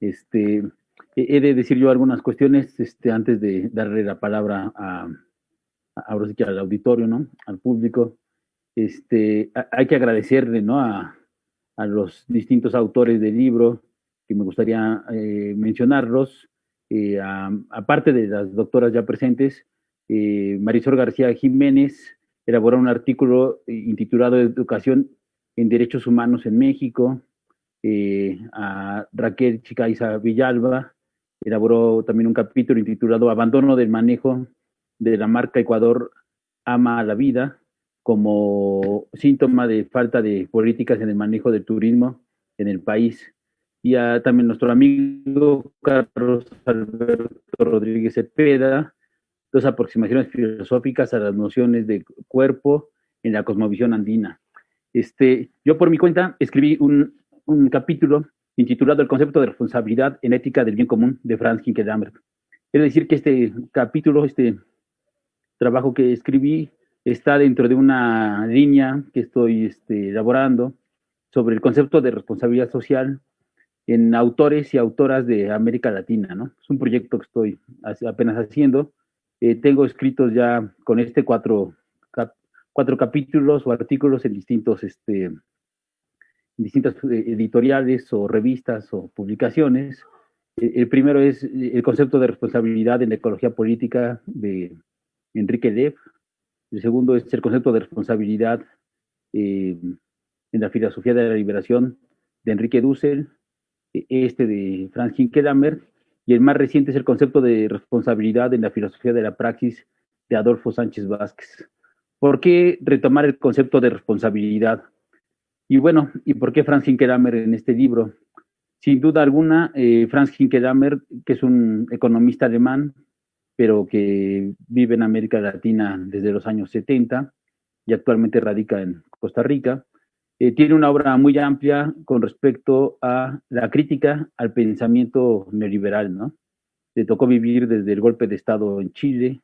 He de decir yo algunas cuestiones antes de darle la palabra ahora sí que al auditorio, ¿no? Al público. Hay que agradecerle, ¿no? A los distintos autores del libro, que me gustaría mencionarlos, aparte de las doctoras ya presentes. Marisol García Jiménez elaboró un artículo intitulado Educación en Derechos Humanos en México, a Raquel Chicaiza Villalba, elaboró también un capítulo intitulado Abandono del manejo de la marca Ecuador ama a la vida como síntoma de falta de políticas en el manejo del turismo en el país. Y a también nuestro amigo Carlos Alberto Rodríguez Cepeda, dos aproximaciones filosóficas a las nociones de cuerpo en la cosmovisión andina. Yo por mi cuenta escribí un capítulo intitulado El concepto de responsabilidad en ética del bien común de Franz Hinkelamer. Es decir, que este capítulo, este trabajo que escribí, está dentro de una línea que estoy elaborando sobre el concepto de responsabilidad social en autores y autoras de América Latina, ¿no? Es un proyecto que estoy apenas haciendo. Tengo escritos ya con cuatro capítulos o artículos en distintas editoriales o revistas o publicaciones. El primero es el concepto de responsabilidad en la ecología política de Enrique Lev. El segundo es el concepto de responsabilidad en la filosofía de la liberación de Enrique Dussel, de Franz Hinkelamer, y el más reciente es el concepto de responsabilidad en la filosofía de la praxis de Adolfo Sánchez Vázquez. ¿Por qué retomar el concepto de responsabilidad? Y bueno, ¿y por qué Franz Hinkelamer en este libro? Sin duda alguna, Franz Hinkelamer, que es un economista alemán, pero que vive en América Latina desde los años 70 y actualmente radica en Costa Rica, tiene una obra muy amplia con respecto a la crítica al pensamiento neoliberal, ¿no? Le tocó vivir desde el golpe de Estado en Chile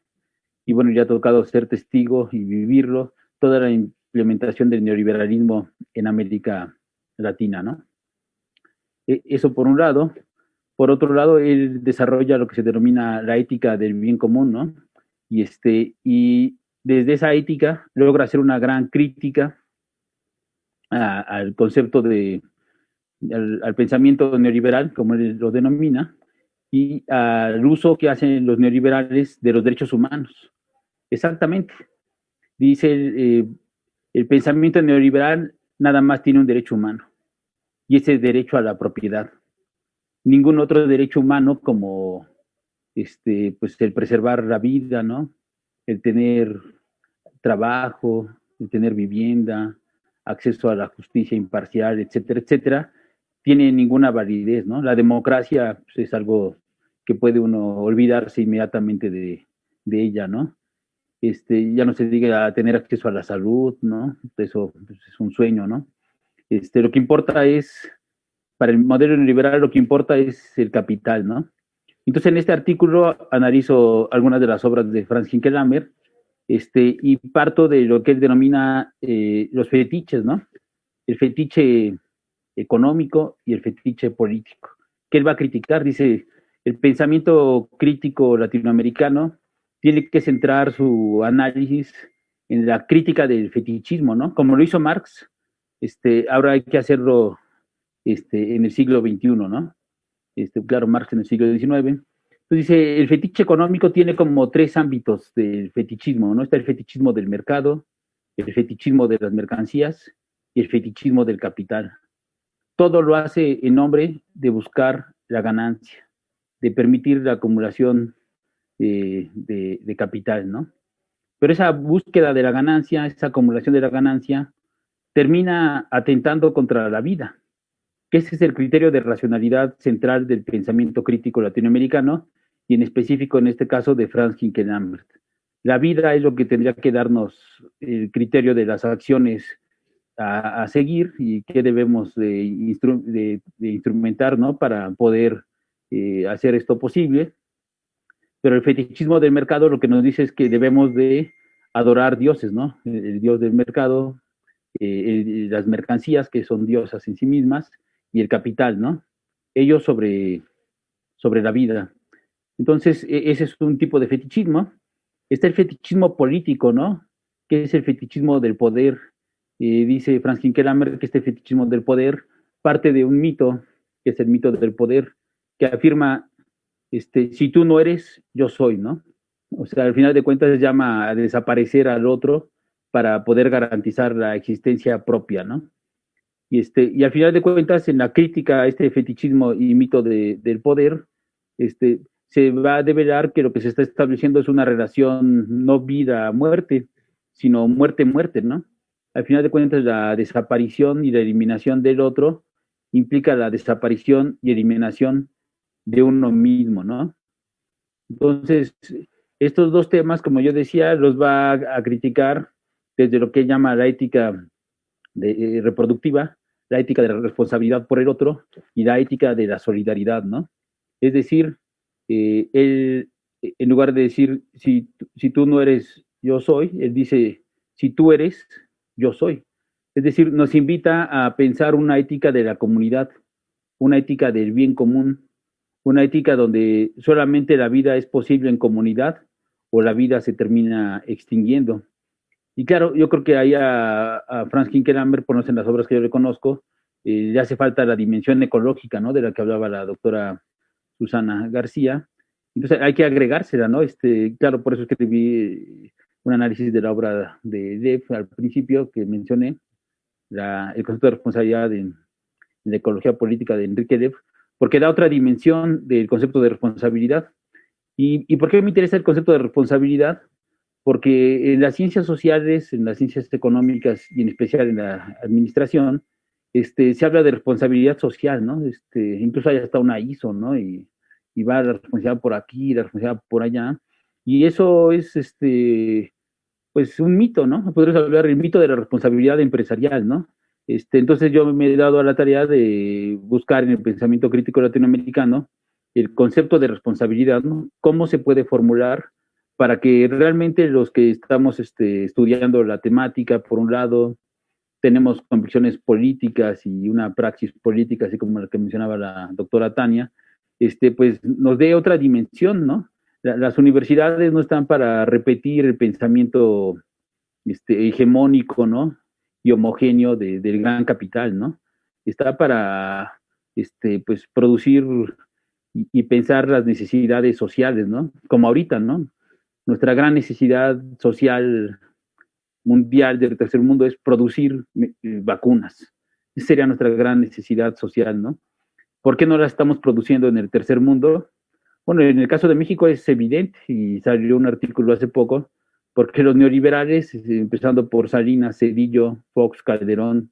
y bueno, ya ha tocado ser testigo y vivirlo, toda la implementación del neoliberalismo en América Latina, ¿no? Eso por un lado. Por otro lado, él desarrolla lo que se denomina la ética del bien común, ¿no? Y desde esa ética logra hacer una gran crítica al concepto al pensamiento neoliberal, como él lo denomina, y al uso que hacen los neoliberales de los derechos humanos. Exactamente. Dice el pensamiento neoliberal nada más tiene un derecho humano, y ese es derecho a la propiedad. Ningún otro derecho humano como pues el preservar la vida, ¿no? El tener trabajo, el tener vivienda, acceso a la justicia imparcial, etcétera, etcétera, tiene ninguna validez, ¿no? La democracia pues, es algo que puede uno olvidarse inmediatamente de ella, ¿no? Ya no se diga a tener acceso a la salud, ¿no? Eso pues, es un sueño, ¿no? Lo que importa es, para el modelo neoliberal, lo que importa es el capital, ¿no? Entonces, en este artículo analizo algunas de las obras de Franz Hinkelamer, y parto de lo que él denomina los fetiches, ¿no? El fetiche económico y el fetiche político, que él va a criticar. Dice, el pensamiento crítico latinoamericano tiene que centrar su análisis en la crítica del fetichismo, ¿no? Como lo hizo Marx, ahora hay que hacerlo en el siglo XXI, ¿no? Claro, Marx en el siglo XIX. Entonces dice, el fetiche económico tiene como tres ámbitos del fetichismo, ¿no? Está el fetichismo del mercado, el fetichismo de las mercancías y el fetichismo del capital. Todo lo hace en nombre de la ganancia, de permitir la acumulación de capital, ¿no? Pero esa búsqueda de la ganancia, esa acumulación de la ganancia, termina atentando contra la vida, que ese es el criterio de racionalidad central del pensamiento crítico latinoamericano y en específico en este caso de Franz Hinkelamer. La vida es lo que tendría que darnos el criterio de las acciones a seguir y qué debemos de instrumentar, ¿no? Para poder hacer esto posible. Pero el fetichismo del mercado lo que nos dice es que debemos de adorar dioses, ¿no? El dios del mercado, las mercancías que son diosas en sí mismas y el capital, ¿no? Ellos sobre la vida. Entonces, ese es un tipo de fetichismo. Está el fetichismo político, ¿no? Que es el fetichismo del poder. Dice Franz Hinkelamer que este fetichismo del poder parte de un mito, que es el mito del poder, que afirma, si tú no eres, yo soy, ¿no? O sea, al final de cuentas llama a desaparecer al otro para poder garantizar la existencia propia, ¿no? y al final de cuentas, en la crítica a este fetichismo y mito del poder, se va a develar que lo que se está estableciendo es una relación no vida-muerte, sino muerte-muerte, ¿no? Al final de cuentas, la desaparición y la eliminación del otro implica la desaparición y eliminación de uno mismo, ¿no? Entonces, estos dos temas, como yo decía, los va a criticar desde lo que llama la ética reproductiva, la ética de la responsabilidad por el otro y la ética de la solidaridad, ¿no? Es decir, él, en lugar de decir, si tú no eres, yo soy, él dice, si tú eres, yo soy. Es decir, nos invita a pensar una ética de la comunidad, una ética del bien común, una ética donde solamente la vida es posible en comunidad o la vida se termina extinguiendo. Y claro, yo creo que ahí a Franz Kinkelhammer, por no ser en las obras que yo le conozco, le hace falta la dimensión ecológica, ¿no? De la que hablaba la doctora Susana García. Entonces hay que agregársela, ¿no? Claro, por eso es que escribí un análisis de la obra de Lev al principio que mencioné, el concepto de responsabilidad en la ecología política de Enrique Lev, porque da otra dimensión del concepto de responsabilidad. ¿Y por qué me interesa el concepto de responsabilidad? Porque en las ciencias sociales, en las ciencias económicas y en especial en la administración, se habla de responsabilidad social, ¿no? Incluso hay hasta una ISO, ¿no? Y va la responsabilidad por aquí, la responsabilidad por allá. Y eso es, pues, un mito, ¿no? Podríamos hablar del mito de la responsabilidad empresarial, ¿no? Entonces yo me he dado a la tarea de buscar en el pensamiento crítico latinoamericano el concepto de responsabilidad, ¿no? ¿Cómo se puede formular para que realmente los que estamos estudiando la temática, por un lado, tenemos convicciones políticas y una praxis política, así como la que mencionaba la doctora Tania, pues nos dé otra dimensión, ¿no? Las universidades no están para repetir el pensamiento hegemónico, ¿no? Y homogéneo del gran capital, ¿no? Está para, pues, producir y pensar las necesidades sociales, ¿no? Como ahorita, ¿no? Nuestra gran necesidad social mundial del tercer mundo es producir vacunas. Esa sería nuestra gran necesidad social, ¿no? ¿Por qué no la estamos produciendo en el tercer mundo? Bueno, en el caso de México es evidente, y salió un artículo hace poco, porque los neoliberales, empezando por Salinas, Cedillo, Fox, Calderón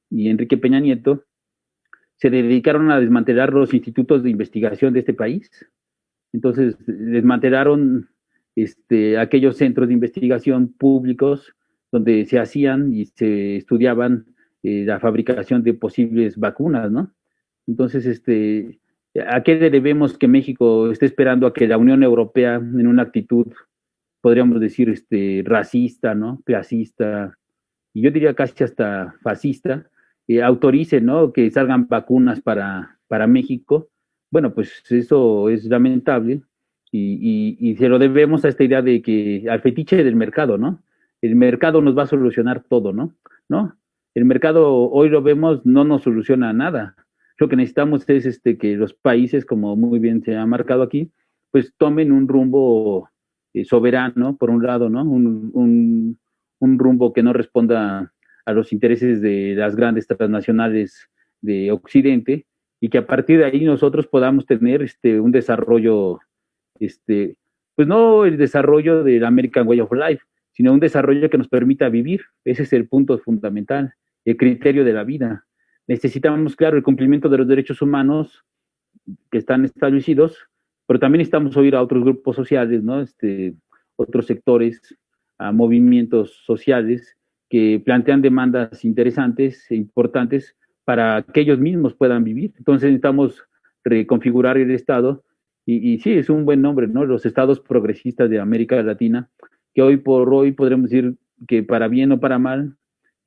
y Enrique Peña Nieto, se dedicaron a desmantelar los institutos de investigación de este país. Entonces, desmantelaron aquellos centros de investigación públicos donde se hacían y se estudiaban la fabricación de posibles vacunas, ¿no? Entonces, ¿a qué le debemos que México esté esperando a que la Unión Europea, en una actitud, podríamos decir, racista, ¿no? Clasista, y yo diría casi hasta fascista, autorice, ¿no? Que salgan vacunas para México? Bueno, pues eso es lamentable y se lo debemos a esta idea de que, al fetiche del mercado, ¿no? El mercado nos va a solucionar todo, ¿no? ¿No? El mercado, hoy lo vemos, no nos soluciona nada. Lo que necesitamos es que los países, como muy bien se ha marcado aquí, pues tomen un rumbo soberano, por un lado, ¿no? Un rumbo que no responda a los intereses de las grandes transnacionales de Occidente y que a partir de ahí nosotros podamos tener un desarrollo, pues no el desarrollo del American Way of Life, sino un desarrollo que nos permita vivir. Ese es el punto fundamental, el criterio de la vida. Necesitamos, claro, el cumplimiento de los derechos humanos que están establecidos, pero también necesitamos oír a otros grupos sociales, ¿no? Otros sectores, a movimientos sociales que plantean demandas interesantes e importantes para que ellos mismos puedan vivir. Entonces necesitamos reconfigurar el Estado y sí, es un buen nombre, ¿no? Los estados progresistas de América Latina, que hoy por hoy podremos decir que para bien o para mal,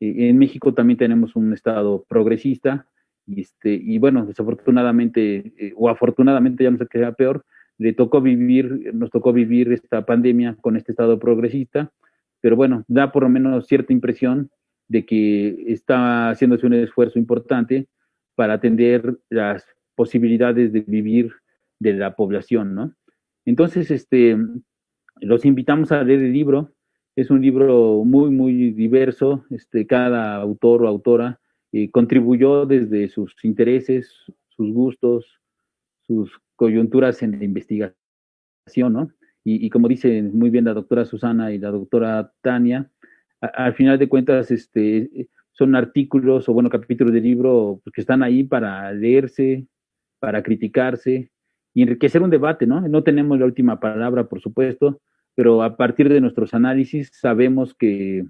en México también tenemos un estado progresista y bueno, desafortunadamente o afortunadamente, ya no sé qué sea peor, nos tocó vivir esta pandemia con este estado progresista, pero bueno, da por lo menos cierta impresión de que está haciéndose un esfuerzo importante para atender las posibilidades de vivir de la población, ¿no? Entonces, los invitamos a leer el libro. Es un libro muy, muy diverso. Cada autor o autora contribuyó desde sus intereses, sus gustos, sus coyunturas en la investigación, ¿no? Y como dice muy bien la doctora Susana y la doctora Tania, al final de cuentas son artículos o, bueno, capítulos de libro pues, que están ahí para leerse, para criticarse y enriquecer un debate, ¿no? No tenemos la última palabra, por supuesto, pero a partir de nuestros análisis sabemos que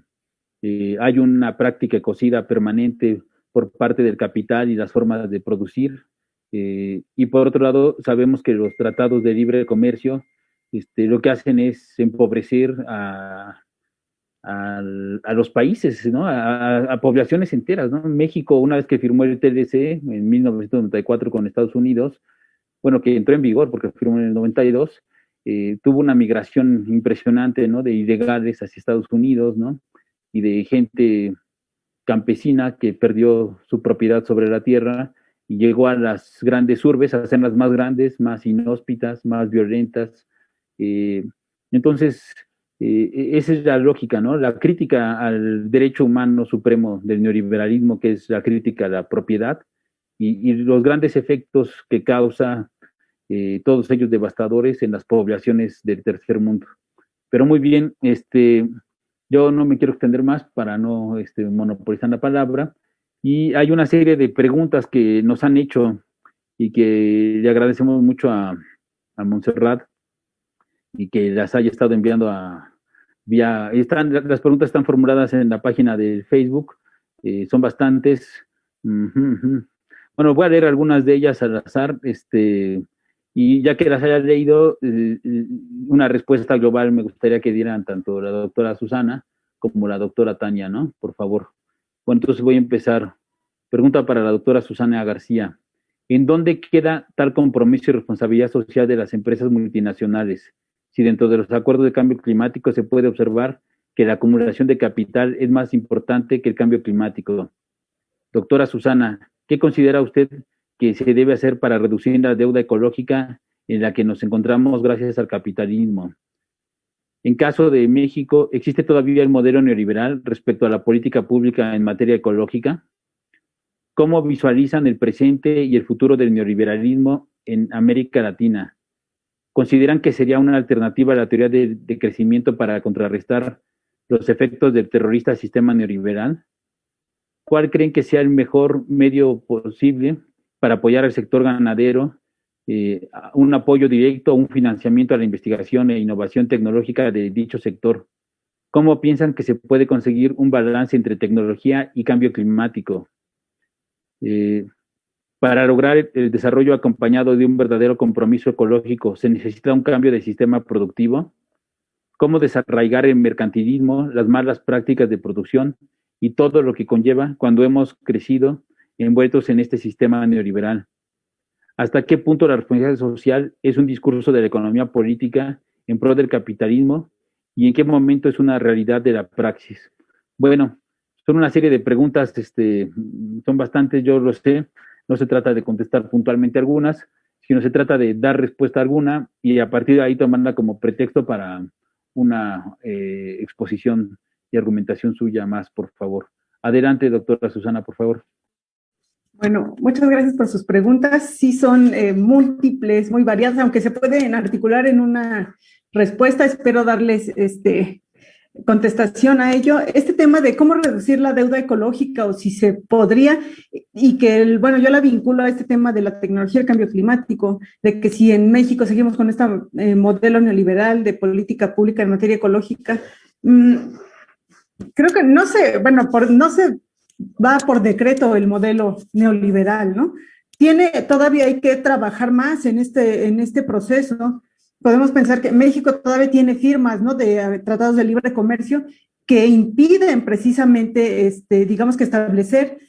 hay una práctica ecocida permanente por parte del capital y las formas de producir. Y por otro lado, sabemos que los tratados de libre comercio lo que hacen es empobrecer a los países, ¿no? A poblaciones enteras, ¿no? México, una vez que firmó el TLC en 1994 con Estados Unidos, bueno, que entró en vigor porque firmó en el 92, tuvo una migración impresionante, ¿no? De ilegales hacia Estados Unidos, ¿no? Y de gente campesina que perdió su propiedad sobre la tierra y llegó a las grandes urbes, a hacerlas más grandes, más inhóspitas, más violentas. Entonces, esa es la lógica, ¿no? La crítica al derecho humano supremo del neoliberalismo, que es la crítica a la propiedad y los grandes efectos que causa, todos ellos devastadores en las poblaciones del tercer mundo. Pero muy bien, yo no me quiero extender más para no monopolizar la palabra. Y hay una serie de preguntas que nos han hecho y que le agradecemos mucho a Montserrat y que las haya estado enviando las preguntas están formuladas en la página de Facebook, son bastantes. Bueno, voy a leer algunas de ellas al azar, y ya que las haya leído, una respuesta global me gustaría que dieran tanto la doctora Susana como la doctora Tania, ¿no? Por favor. Bueno, entonces voy a empezar. Pregunta para la doctora Susana García. ¿En dónde queda tal compromiso y responsabilidad social de las empresas multinacionales? Si dentro de los acuerdos de cambio climático se puede observar que la acumulación de capital es más importante que el cambio climático. Doctora Susana, ¿qué considera usted que se debe hacer para reducir la deuda ecológica en la que nos encontramos gracias al capitalismo? En caso de México, ¿existe todavía el modelo neoliberal respecto a la política pública en materia ecológica? ¿Cómo visualizan el presente y el futuro del neoliberalismo en América Latina? ¿Consideran que sería una alternativa a la teoría de crecimiento para contrarrestar los efectos del terrorista sistema neoliberal? ¿Cuál creen que sea el mejor medio posible para apoyar al sector ganadero? Un apoyo directo, un financiamiento a la investigación e innovación tecnológica de dicho sector. ¿Cómo piensan que se puede conseguir un balance entre tecnología y cambio climático? Para lograr el desarrollo acompañado de un verdadero compromiso ecológico, ¿se necesita un cambio de sistema productivo? ¿Cómo desarraigar el mercantilismo, las malas prácticas de producción y todo lo que conlleva cuando hemos crecido envueltos en este sistema neoliberal? ¿Hasta qué punto la responsabilidad social es un discurso de la economía política en pro del capitalismo y en qué momento es una realidad de la praxis? Bueno, son una serie de preguntas, son bastantes, yo lo sé. No se trata de contestar puntualmente algunas, sino se trata de dar respuesta a alguna y a partir de ahí tomarla como pretexto para una exposición y argumentación suya más, por favor. Adelante, doctora Susana, por favor. Bueno, muchas gracias por sus preguntas. Sí son múltiples, muy variadas, aunque se pueden articular en una respuesta. Espero darles contestación a ello. Este tema de cómo reducir la deuda ecológica o si se podría, y que, bueno, yo la vinculo a este tema de la tecnología y el cambio climático, de que si en México seguimos con este modelo neoliberal de política pública en materia ecológica, creo que no se va por decreto el modelo neoliberal, ¿no? Todavía hay que trabajar más en este proceso. Podemos pensar que México todavía tiene firmas, ¿no?, de tratados de libre comercio que impiden precisamente, digamos que establecer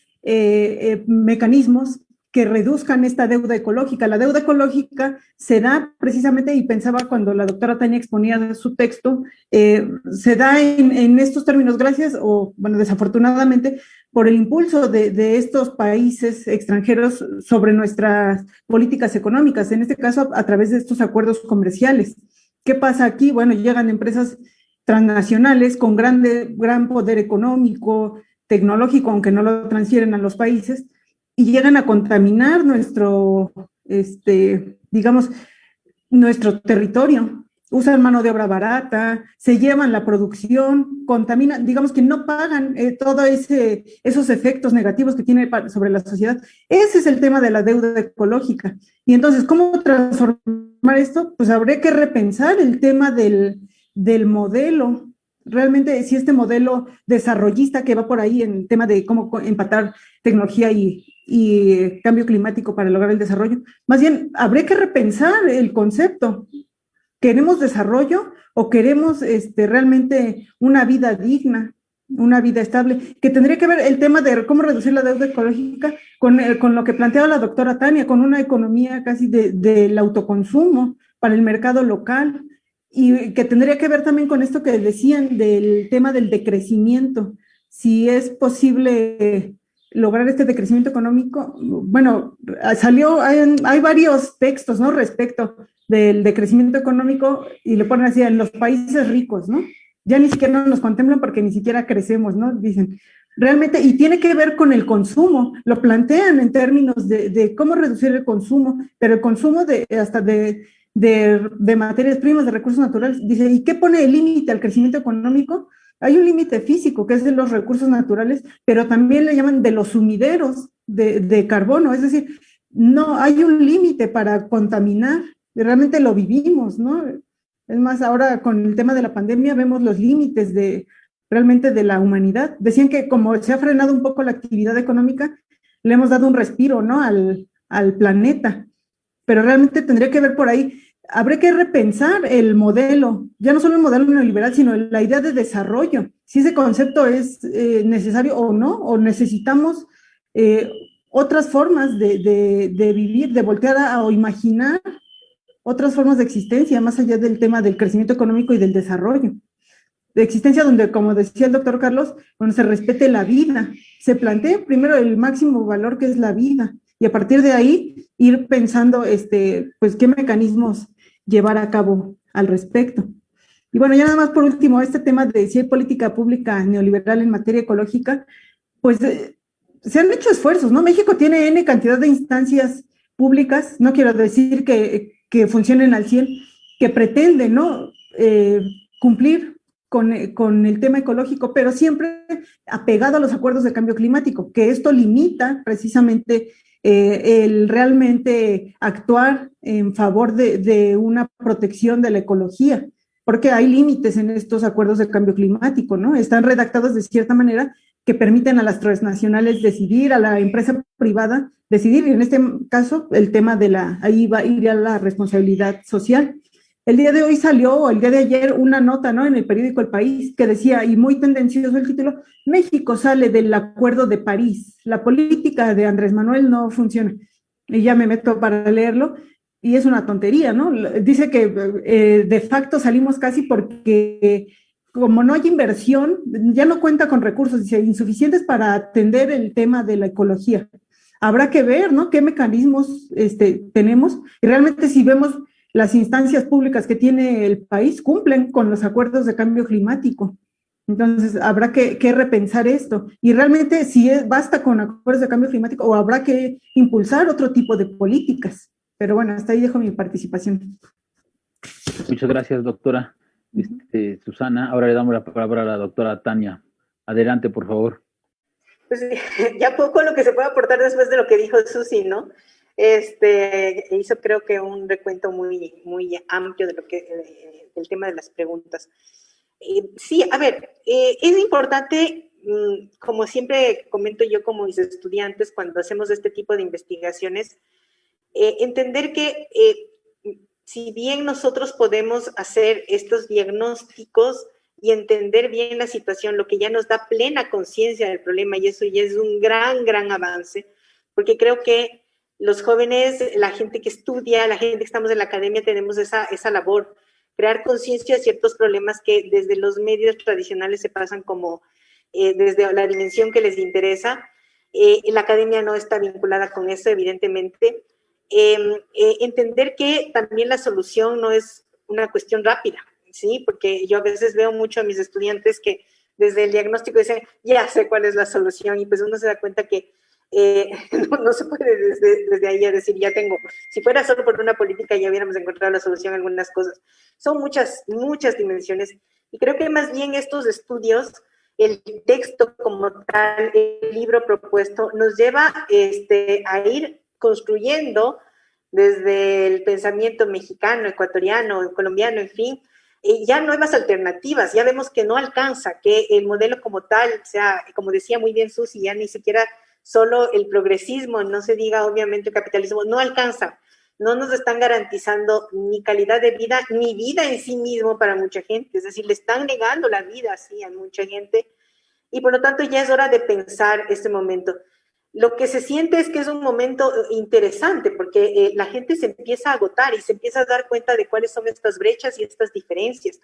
mecanismos que reduzcan esta deuda ecológica. La deuda ecológica se da precisamente, y pensaba cuando la doctora Tania exponía su texto, se da en estos términos gracias, o bueno, desafortunadamente, por el impulso de estos países extranjeros sobre nuestras políticas económicas, en este caso a través de estos acuerdos comerciales. ¿Qué pasa aquí? Bueno, llegan empresas transnacionales con gran poder económico, tecnológico, aunque no lo transfieren a los países, y llegan a contaminar nuestro, digamos, nuestro territorio. Usan mano de obra barata, se llevan la producción, contaminan, digamos que no pagan todos esos efectos negativos que tiene sobre la sociedad. Ese es el tema de la deuda ecológica. Y entonces, ¿cómo transformar esto? Pues habría que repensar el tema del modelo. Realmente, si este modelo desarrollista que va por ahí en el tema de cómo empatar tecnología y cambio climático para lograr el desarrollo, más bien habría que repensar el concepto. ¿Queremos desarrollo o queremos realmente una vida digna, una vida estable? Que tendría que ver el tema de cómo reducir la deuda ecológica con lo que planteaba la doctora Tania, con una economía casi del autoconsumo para el mercado local, y que tendría que ver también con esto que decían del tema del decrecimiento. Si es posible lograr este decrecimiento económico, bueno, hay varios textos, ¿no?, respecto del decrecimiento económico, y le ponen así, en los países ricos, ¿no? Ya ni siquiera nos contemplan porque ni siquiera crecemos, ¿no? Dicen, realmente, y tiene que ver con el consumo, lo plantean en términos de cómo reducir el consumo, pero el consumo hasta de materias primas, de recursos naturales, dice, ¿y qué pone el límite al crecimiento económico? Hay un límite físico, que es de los recursos naturales, pero también le llaman de los sumideros de carbono, es decir, no hay un límite para contaminar, realmente lo vivimos, ¿no? Es más, ahora con el tema de la pandemia vemos los límites realmente de la humanidad. Decían que como se ha frenado un poco la actividad económica, le hemos dado un respiro, ¿no?, al planeta, pero realmente tendría que ver por ahí. Habría que repensar el modelo, ya no solo el modelo neoliberal, sino la idea de desarrollo, si ese concepto es necesario o no, o necesitamos otras formas de vivir, de voltear o imaginar otras formas de existencia, más allá del tema del crecimiento económico y del desarrollo. De existencia donde, como decía el doctor Carlos, se respete la vida, se plantea primero el máximo valor que es la vida, y a partir de ahí ir pensando, pues, qué mecanismos llevar a cabo al respecto. Y bueno, ya nada más por último, este tema de si hay política pública neoliberal en materia ecológica, pues se han hecho esfuerzos, ¿no? México tiene N cantidad de instancias públicas, no quiero decir que funcionen al 100, que pretenden, ¿no?, cumplir con el tema ecológico, pero siempre apegado a los acuerdos de cambio climático, que esto limita precisamente el realmente actuar en favor de una protección de la ecología, porque hay límites en estos acuerdos de cambio climático, ¿no? Están redactados de cierta manera que permiten a las transnacionales decidir, a la empresa privada decidir, y en este caso el tema ahí va a ir a la responsabilidad social. El día de hoy salió, o el día de ayer, una nota, ¿no?, en el periódico El País, que decía, y muy tendencioso el título, México sale del Acuerdo de París, la política de Andrés Manuel no funciona. Y ya me meto para leerlo, y es una tontería, ¿no? Dice que de facto salimos casi porque como no hay inversión, ya no cuenta con recursos, dice, insuficientes para atender el tema de la ecología. Habrá que ver, ¿no?, qué mecanismos tenemos, y realmente si vemos las instancias públicas que tiene el país cumplen con los acuerdos de cambio climático. Entonces, habrá que repensar esto. Y realmente, si basta con acuerdos de cambio climático, o habrá que impulsar otro tipo de políticas. Pero bueno, hasta ahí dejo mi participación. Muchas gracias, doctora. Susana, ahora le damos la palabra a la doctora Tania. Adelante, por favor. Pues ya poco lo que se puede aportar después de lo que dijo Susi, ¿no? Hizo creo que un recuento muy, muy amplio de lo que el tema de las preguntas. Sí, a ver, es importante, como siempre comento yo con mis estudiantes cuando hacemos este tipo de investigaciones, entender que si bien nosotros podemos hacer estos diagnósticos y entender bien la situación, lo que ya nos da plena conciencia del problema, y eso ya es un gran, gran avance, porque creo que los jóvenes, la gente que estudia, la gente que estamos en la academia, tenemos esa labor, crear conciencia de ciertos problemas que desde los medios tradicionales se pasan como desde la dimensión que les interesa. La academia no está vinculada con eso, evidentemente. Entender que también la solución no es una cuestión rápida, ¿sí? Porque yo a veces veo mucho a mis estudiantes que desde el diagnóstico dicen, ya sé cuál es la solución, y pues uno se da cuenta que no se puede desde ahí a decir, ya tengo, si fuera solo por una política ya hubiéramos encontrado la solución a algunas cosas. Son muchas dimensiones, y creo que más bien estos estudios, el texto como tal, el libro propuesto, nos lleva a ir construyendo desde el pensamiento mexicano, ecuatoriano, colombiano, en fin, ya nuevas alternativas. Ya vemos que no alcanza, que el modelo como tal, o sea, como decía muy bien Susi, ya ni siquiera solo el progresismo, no se diga obviamente el capitalismo, no alcanza. No nos están garantizando ni calidad de vida, ni vida en sí mismo para mucha gente. Es decir, le están negando la vida así a mucha gente. Y por lo tanto ya es hora de pensar este momento. Lo que se siente es que es un momento interesante porque la gente se empieza a agotar y se empieza a dar cuenta de cuáles son estas brechas y estas diferencias.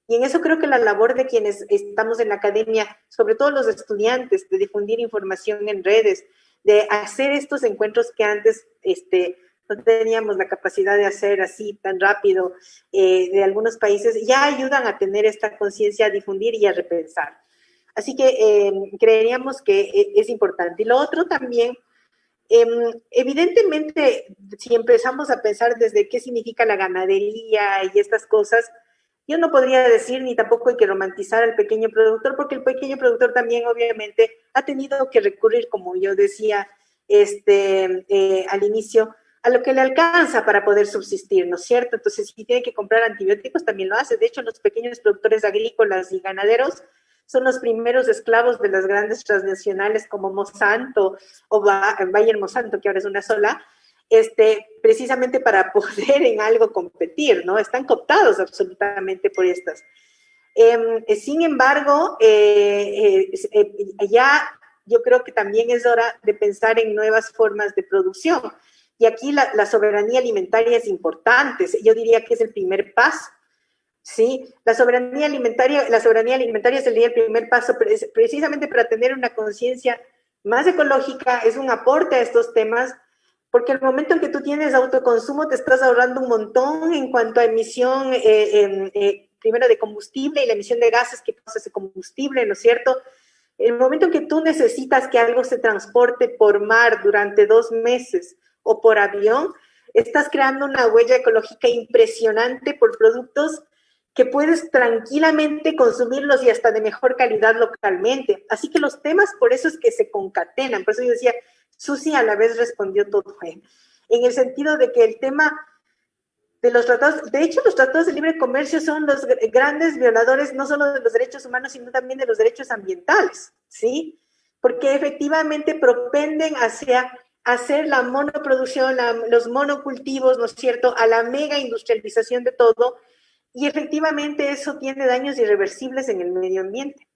Y en eso creo que la labor de quienes estamos en la academia, sobre todo los estudiantes, de difundir información en redes, de hacer estos encuentros que antes no teníamos la capacidad de hacer así tan rápido, de algunos países, ya ayudan a tener esta conciencia, a difundir y a repensar. Así que creeríamos que es importante. Y lo otro también, evidentemente, si empezamos a pensar desde qué significa la ganadería y estas cosas, yo no podría decir ni tampoco hay que romantizar al pequeño productor, porque el pequeño productor también obviamente ha tenido que recurrir, como yo decía al inicio, a lo que le alcanza para poder subsistir, ¿no es cierto? Entonces, si tiene que comprar antibióticos, también lo hace. De hecho, los pequeños productores agrícolas y ganaderos son los primeros esclavos de las grandes transnacionales como Monsanto o Bayer Monsanto, que ahora es una sola, precisamente para poder en algo competir, ¿no? Están cooptados absolutamente por estas. Sin embargo, ya yo creo que también es hora de pensar en nuevas formas de producción. Y aquí la soberanía alimentaria es importante. Yo diría que es el primer paso. Sí, la soberanía alimentaria sería el primer paso precisamente para tener una conciencia más ecológica, es un aporte a estos temas, porque el momento en que tú tienes autoconsumo te estás ahorrando un montón en cuanto a emisión, primero de combustible y la emisión de gases que causa ese combustible, ¿no es cierto? El momento en que tú necesitas que algo se transporte por mar durante 2 meses o por avión, estás creando una huella ecológica impresionante por productos que puedes tranquilamente consumirlos y hasta de mejor calidad localmente. Así que los temas, por eso es que se concatenan. Por eso yo decía, Susi a la vez respondió todo, en el sentido de que el tema de los tratados, de hecho los tratados de libre comercio son los grandes violadores no solo de los derechos humanos, sino también de los derechos ambientales, ¿sí? Porque efectivamente propenden hacia hacer la monoproducción, los monocultivos, ¿no es cierto?, a la mega industrialización de todo, y efectivamente eso tiene daños irreversibles en el medio ambiente.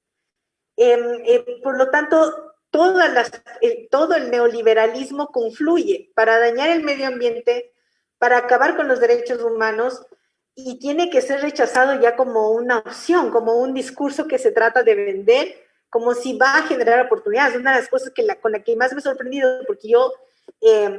Por lo tanto, todo el neoliberalismo confluye para dañar el medio ambiente, para acabar con los derechos humanos, y tiene que ser rechazado ya como una opción, como un discurso que se trata de vender, como si va a generar oportunidades. Una de las cosas con la que más me he sorprendido, porque yo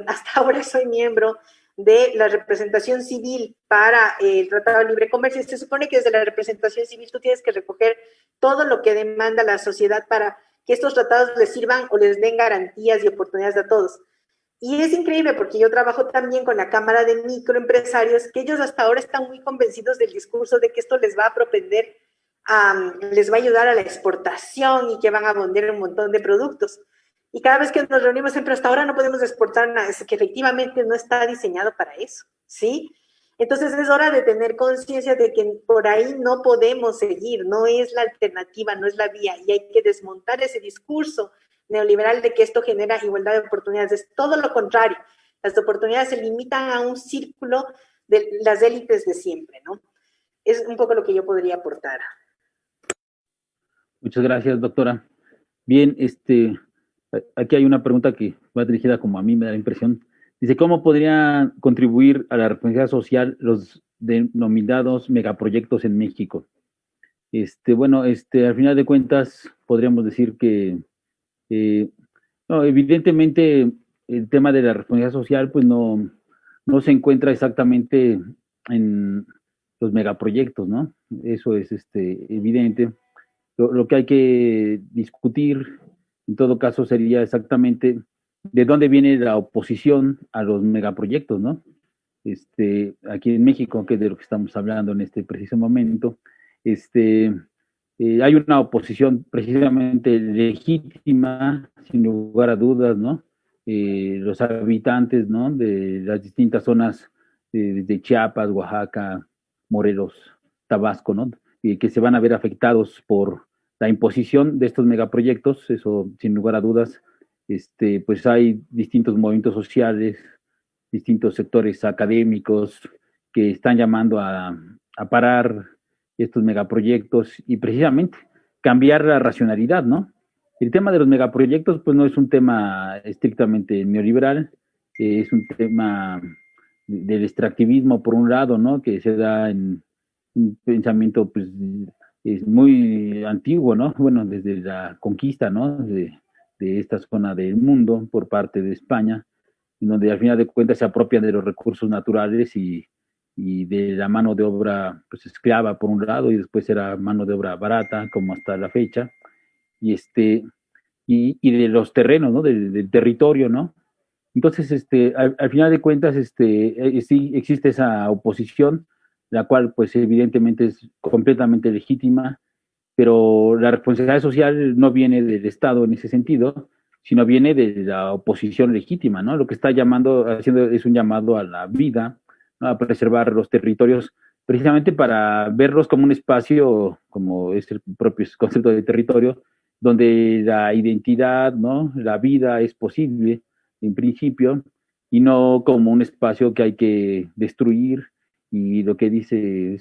hasta ahora soy miembro de la representación civil para el Tratado de Libre Comercio. Se supone que desde la representación civil tú tienes que recoger todo lo que demanda la sociedad para que estos tratados les sirvan o les den garantías y oportunidades a todos. Y es increíble porque yo trabajo también con la Cámara de Microempresarios, que ellos hasta ahora están muy convencidos del discurso de que esto les va a propender, les va a ayudar a la exportación y que van a vender un montón de productos. Y cada vez que nos reunimos, siempre hasta ahora no podemos exportar nada, es que efectivamente no está diseñado para eso, ¿sí? Entonces es hora de tener conciencia de que por ahí no podemos seguir, no es la alternativa, no es la vía, y hay que desmontar ese discurso neoliberal de que esto genera igualdad de oportunidades. Es todo lo contrario, las oportunidades se limitan a un círculo de las élites de siempre, ¿no? Es un poco lo que yo podría aportar. Muchas gracias, doctora. Bien, aquí hay una pregunta que va dirigida como a mí, me da la impresión. Dice, ¿cómo podría contribuir a la responsabilidad social los denominados megaproyectos en México? Bueno, al final de cuentas, podríamos decir que, no, evidentemente, el tema de la responsabilidad social, pues no se encuentra exactamente en los megaproyectos, ¿no? Eso es evidente. Lo que hay que discutir, en todo caso, sería exactamente de dónde viene la oposición a los megaproyectos, ¿no? Aquí en México, que es de lo que estamos hablando en este preciso momento, hay una oposición precisamente legítima, sin lugar a dudas, ¿no? Los habitantes, ¿no? De las distintas zonas de Chiapas, Oaxaca, Morelos, Tabasco, ¿no? Que se van a ver afectados por la imposición de estos megaproyectos, eso sin lugar a dudas. Pues hay distintos movimientos sociales, distintos sectores académicos que están llamando a parar estos megaproyectos y precisamente cambiar la racionalidad, ¿no? El tema de los megaproyectos, pues no es un tema estrictamente neoliberal, es un tema del extractivismo, por un lado, ¿no? Que se da en un pensamiento, pues, es muy antiguo, ¿no? Bueno, desde la conquista, ¿no? De esta zona del mundo por parte de España, en donde al final de cuentas se apropian de los recursos naturales y de la mano de obra pues esclava por un lado y después era mano de obra barata como hasta la fecha y y de los terrenos, ¿no? Del territorio, ¿no? Entonces, al final de cuentas, sí existe esa oposición, la cual, pues, evidentemente es completamente legítima, pero la responsabilidad social no viene del Estado en ese sentido, sino viene de la oposición legítima, ¿no? Lo que está haciendo es un llamado a la vida, ¿no? A preservar los territorios, precisamente para verlos como un espacio, como es el propio concepto de territorio, donde la identidad, ¿no? La vida es posible, en principio, y no como un espacio que hay que destruir, y lo que dice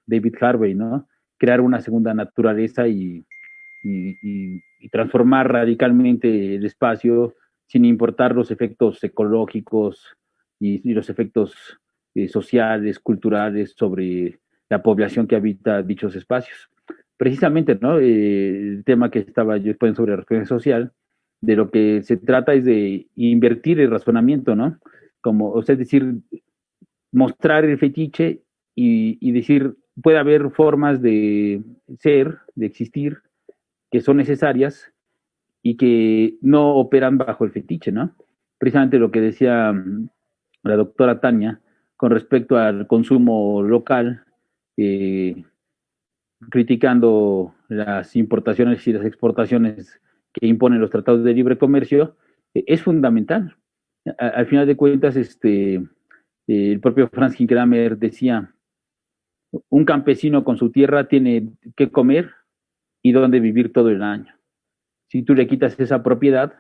David Harvey, ¿no? Crear una segunda naturaleza y transformar radicalmente el espacio sin importar los efectos ecológicos y los efectos sociales, culturales sobre la población que habita dichos espacios. Precisamente, ¿no? El tema que estaba yo exponiendo sobre la reflexión social, de lo que se trata es de invertir el razonamiento, ¿no? Como, o sea, es decir, mostrar el fetiche y decir, puede haber formas de ser, de existir, que son necesarias y que no operan bajo el fetiche, ¿no? Precisamente lo que decía la doctora Tania con respecto al consumo local, eh, criticando las importaciones y las exportaciones que imponen los tratados de libre comercio, es fundamental. Al final de cuentas, el propio Franz Kramer decía, un campesino con su tierra tiene que comer y dónde vivir todo el año. Si tú le quitas esa propiedad,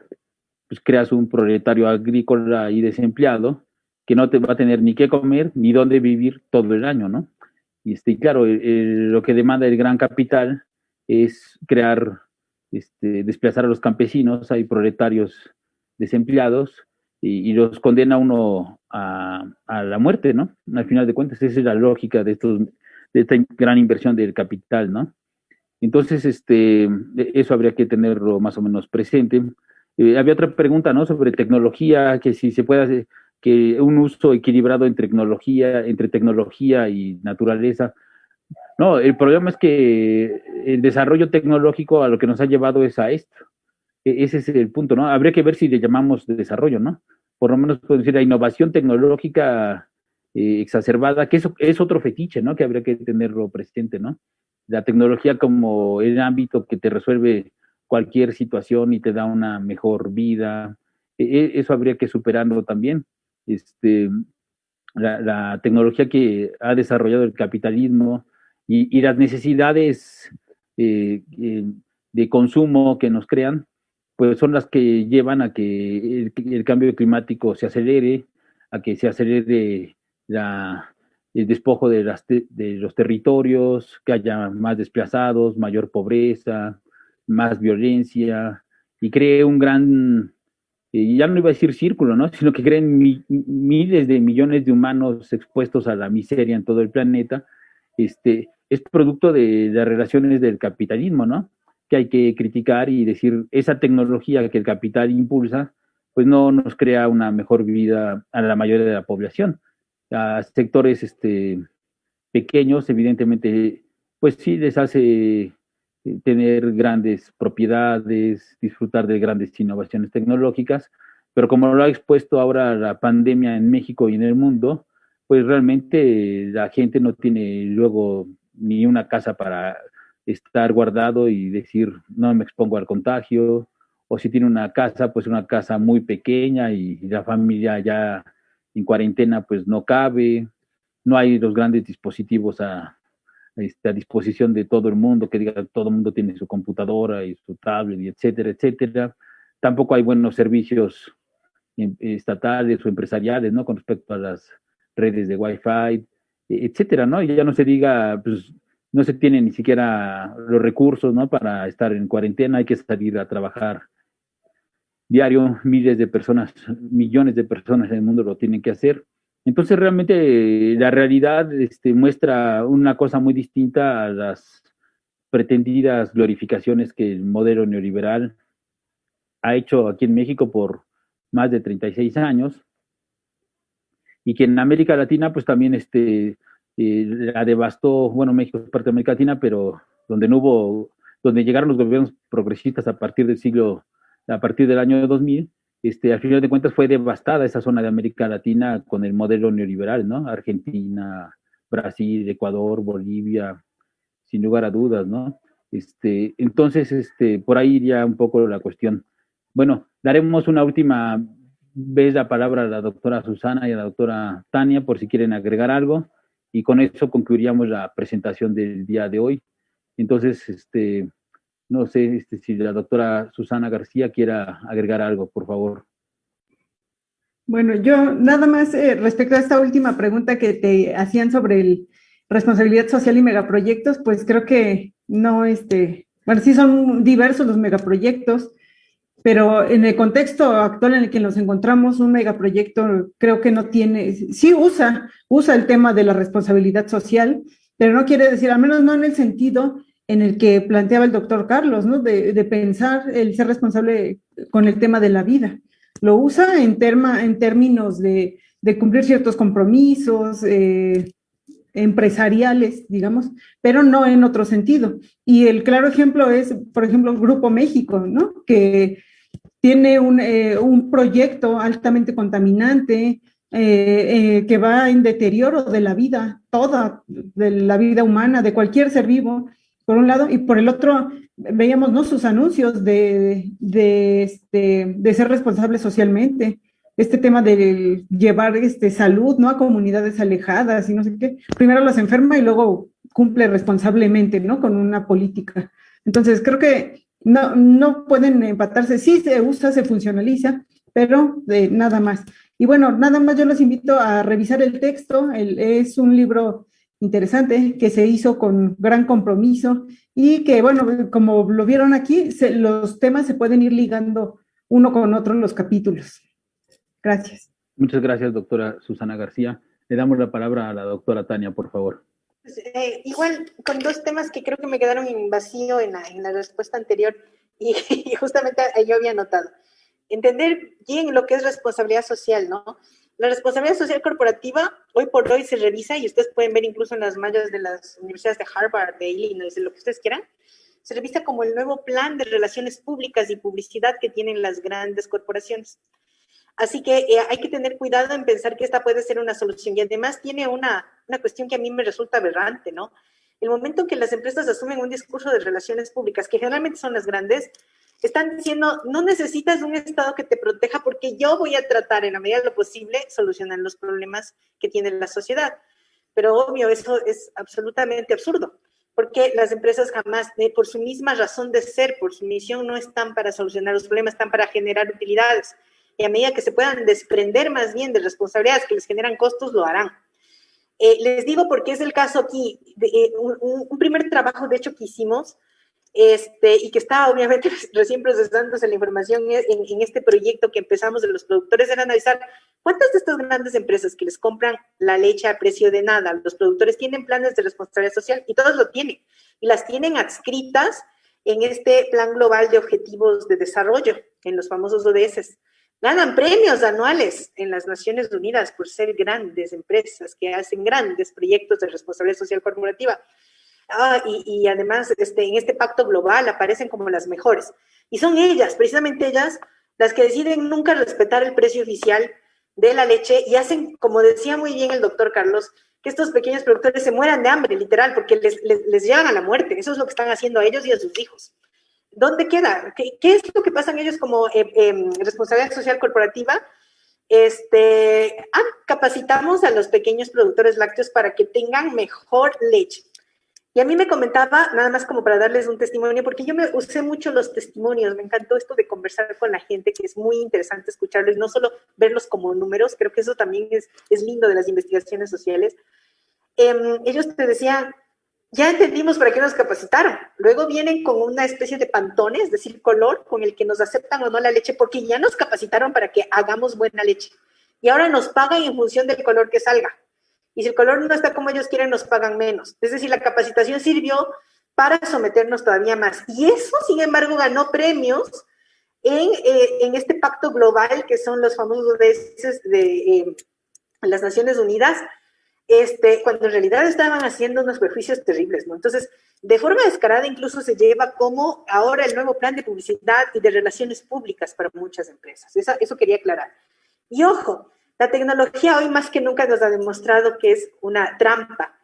pues creas un proletario agrícola y desempleado que no te va a tener ni qué comer ni dónde vivir todo el año, ¿no? Y claro, lo que demanda el gran capital es crear, desplazar a los campesinos, hay proletarios desempleados y los condena uno a la muerte, ¿no? Al final de cuentas, esa es la lógica de esta gran inversión del capital, ¿no? Entonces, eso habría que tenerlo más o menos presente. Había otra pregunta, ¿no? Sobre tecnología, que si se puede hacer, que un uso equilibrado entre tecnología y naturaleza. No, el problema es que el desarrollo tecnológico a lo que nos ha llevado es a esto. Ese es el punto, ¿no? Habría que ver si le llamamos de desarrollo, ¿no? Por lo menos puedo decir la innovación tecnológica exacerbada, que eso es otro fetiche, ¿no? Que habría que tenerlo presente, ¿no? La tecnología como el ámbito que te resuelve cualquier situación y te da una mejor vida, eso habría que superarlo también. La tecnología que ha desarrollado el capitalismo y las necesidades de consumo que nos crean, pues son las que llevan a que el cambio climático se acelere, a que se acelere el despojo de los territorios, que haya más desplazados, mayor pobreza, más violencia, y cree un gran, ya no iba a decir círculo, ¿no? Sino que creen miles de millones de humanos expuestos a la miseria en todo el planeta. Es producto de las relaciones del capitalismo, ¿no? Que hay que criticar y decir, esa tecnología que el capital impulsa, pues no nos crea una mejor vida a la mayoría de la población. A sectores pequeños, evidentemente, pues sí les hace tener grandes propiedades, disfrutar de grandes innovaciones tecnológicas, pero como lo ha expuesto ahora la pandemia en México y en el mundo, pues realmente la gente no tiene luego ni una casa para estar guardado y decir, no me expongo al contagio, o si tiene una casa, pues una casa muy pequeña y la familia ya en cuarentena pues no cabe, no hay los grandes dispositivos a disposición de todo el mundo, que diga todo el mundo tiene su computadora y su tablet, y etcétera, etcétera. Tampoco hay buenos servicios estatales o empresariales, ¿no? Con respecto a las redes de Wi-Fi, etcétera, ¿no? Y ya no se diga, pues, no se tienen ni siquiera los recursos, ¿no? Para estar en cuarentena, hay que salir a trabajar diario, miles de personas, millones de personas en el mundo lo tienen que hacer. Entonces, realmente la realidad muestra una cosa muy distinta a las pretendidas glorificaciones que el modelo neoliberal ha hecho aquí en México por más de 36 años y que en América Latina pues también la devastó. Bueno, México es parte de América Latina, pero donde llegaron los gobiernos progresistas a partir del año 2000, al final de cuentas fue devastada esa zona de América Latina con el modelo neoliberal, ¿no? Argentina, Brasil, Ecuador, Bolivia, sin lugar a dudas, ¿no? Entonces, por ahí iría un poco la cuestión. Bueno, daremos una última vez la palabra a la doctora Susana y a la doctora Tania por si quieren agregar algo, y con eso concluiríamos la presentación del día de hoy. Entonces, no sé si la doctora Susana García quiera agregar algo, por favor. Bueno, yo nada más respecto a esta última pregunta que te hacían sobre el responsabilidad social y megaproyectos, pues creo que no, bueno, sí son diversos los megaproyectos, pero en el contexto actual en el que nos encontramos, un megaproyecto creo que no tiene, sí usa el tema de la responsabilidad social, pero no quiere decir, al menos no en el sentido en el que planteaba el doctor Carlos, ¿no? De pensar el ser responsable con el tema de la vida. Lo usa en términos de cumplir ciertos compromisos empresariales, digamos, pero no en otro sentido. Y el claro ejemplo es, por ejemplo, el Grupo México, ¿no? Que tiene un proyecto altamente contaminante, que va en deterioro de la vida, toda, de la vida humana, de cualquier ser vivo, por un lado, y por el otro, veíamos, ¿no? Sus anuncios de ser responsables socialmente, este tema de llevar salud, ¿no? A comunidades alejadas y no sé qué. Primero los enferma y luego cumple responsablemente, ¿no? Con una política. Entonces, creo que no pueden empatarse. Sí se usa, se funcionaliza, pero nada más. Y bueno, nada más yo los invito a revisar el texto. Es un libro interesante que se hizo con gran compromiso y que, bueno, como lo vieron aquí, los temas se pueden ir ligando uno con otro en los capítulos. Gracias. Muchas gracias, doctora Susana García. Le damos la palabra a la doctora Tania, por favor. Pues, igual, con dos temas que creo que me quedaron en vacío en la respuesta anterior y justamente yo había notado. Entender bien lo que es responsabilidad social, ¿no? La responsabilidad social corporativa hoy por hoy se revisa y ustedes pueden ver incluso en las mallas de las universidades de Harvard, de Illinois, de lo que ustedes quieran, se revisa como el nuevo plan de relaciones públicas y publicidad que tienen las grandes corporaciones. Así que hay que tener cuidado en pensar que esta puede ser una solución. Y además tiene una cuestión que a mí me resulta aberrante, ¿no? El momento en que las empresas asumen un discurso de relaciones públicas, que generalmente son las grandes, están diciendo, no necesitas un Estado que te proteja porque yo voy a tratar en la medida de lo posible solucionar los problemas que tiene la sociedad. Pero obvio, eso es absolutamente absurdo, porque las empresas jamás, por su misma razón de ser, por su misión, no están para solucionar los problemas, están para generar utilidades. Y a medida que se puedan desprender más bien de responsabilidades que les generan costos, lo harán. Les digo porque es el caso aquí, un primer trabajo de hecho que hicimos, y que estaba obviamente recién procesándose la información en este proyecto que empezamos de los productores, era analizar cuántas de estas grandes empresas que les compran la leche a precio de nada, los productores tienen planes de responsabilidad social y todos lo tienen, y las tienen adscritas en este plan global de objetivos de desarrollo, en los famosos ODS. Ganan premios anuales en las Naciones Unidas por ser grandes empresas que hacen grandes proyectos de responsabilidad social corporativa. y además en este pacto global aparecen como las mejores. Y son ellas, precisamente ellas, las que deciden nunca respetar el precio oficial de la leche y hacen, como decía muy bien el doctor Carlos, que estos pequeños productores se mueran de hambre, literal, porque les llevan a la muerte. Eso es lo que están haciendo a ellos y a sus hijos. ¿Dónde queda? ¿Qué es lo que pasa en ellos como responsabilidad social corporativa? Capacitamos a los pequeños productores lácteos para que tengan mejor leche. Y a mí me comentaba, nada más como para darles un testimonio, porque yo me usé mucho los testimonios, me encantó esto de conversar con la gente, que es muy interesante escucharlos y no solo verlos como números, creo que eso también es lindo de las investigaciones sociales. Ellos te decían, ya entendimos para qué nos capacitaron, luego vienen con una especie de pantone, es decir, color, con el que nos aceptan o no la leche, porque ya nos capacitaron para que hagamos buena leche. Y ahora nos pagan en función del color que salga. Y si el color no está como ellos quieren, nos pagan menos. Es decir, la capacitación sirvió para someternos todavía más. Y eso, sin embargo, ganó premios en este pacto global, que son los famosos de las Naciones Unidas, cuando en realidad estaban haciendo unos perjuicios terribles, ¿no? Entonces, de forma descarada incluso se lleva como ahora el nuevo plan de publicidad y de relaciones públicas para muchas empresas. Eso quería aclarar. Y ojo, la tecnología hoy más que nunca nos ha demostrado que es una trampa.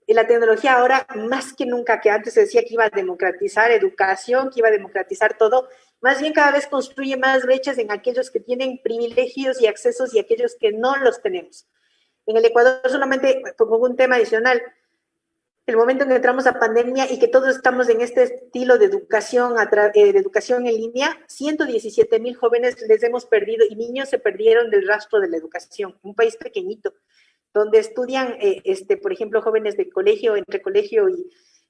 Y la tecnología ahora más que nunca, que antes se decía que iba a democratizar educación, que iba a democratizar todo, más bien cada vez construye más brechas en aquellos que tienen privilegios y accesos y aquellos que no los tenemos. En el Ecuador solamente pongo un tema adicional. El momento en que entramos a pandemia y que todos estamos en este estilo de educación, de educación en línea, 117,000 jóvenes les hemos perdido y niños se perdieron del rastro de la educación. Un país pequeñito, donde estudian, por ejemplo, jóvenes de colegio, entre colegio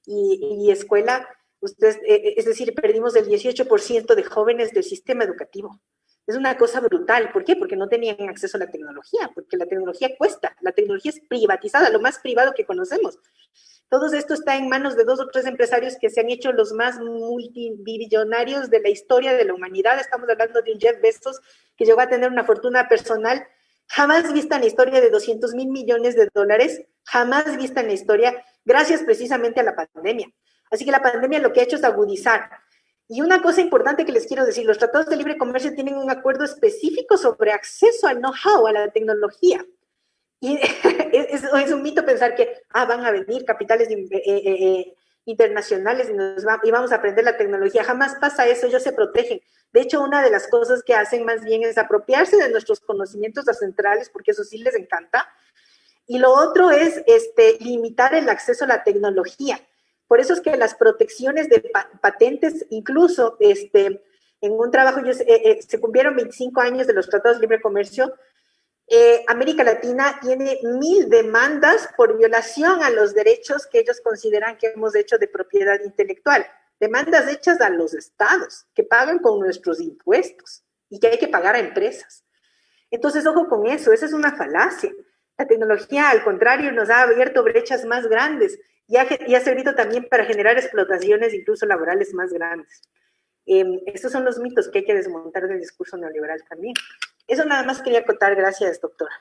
y escuela. Es decir, perdimos el 18% de jóvenes del sistema educativo. Es una cosa brutal. ¿Por qué? Porque no tenían acceso a la tecnología, porque la tecnología cuesta, la tecnología es privatizada, lo más privado que conocemos. Todo esto está en manos de 2 o 3 empresarios que se han hecho los más multibillonarios de la historia de la humanidad. Estamos hablando de un Jeff Bezos que llegó a tener una fortuna personal jamás vista en la historia de 200,000 millones de dólares, jamás vista en la historia, gracias precisamente a la pandemia. Así que la pandemia lo que ha hecho es agudizar. Y una cosa importante que les quiero decir, los tratados de libre comercio tienen un acuerdo específico sobre acceso al know-how, a la tecnología. Y es un mito pensar que van a venir capitales internacionales y vamos a aprender la tecnología. Jamás pasa eso, ellos se protegen. De hecho, una de las cosas que hacen más bien es apropiarse de nuestros conocimientos ancestrales, porque eso sí les encanta. Y lo otro es limitar el acceso a la tecnología. Por eso es que las protecciones de patentes, incluso en un trabajo, se cumplieron 25 años de los tratados de libre comercio. América Latina tiene 1,000 demandas por violación a los derechos que ellos consideran que hemos hecho de propiedad intelectual. Demandas hechas a los estados, que pagan con nuestros impuestos y que hay que pagar a empresas. Entonces, ojo con eso, esa es una falacia. La tecnología, al contrario, nos ha abierto brechas más grandes y ha servido también para generar explotaciones, incluso laborales, más grandes. Estos son los mitos que hay que desmontar del discurso neoliberal también. Eso nada más quería contar. Gracias, doctora.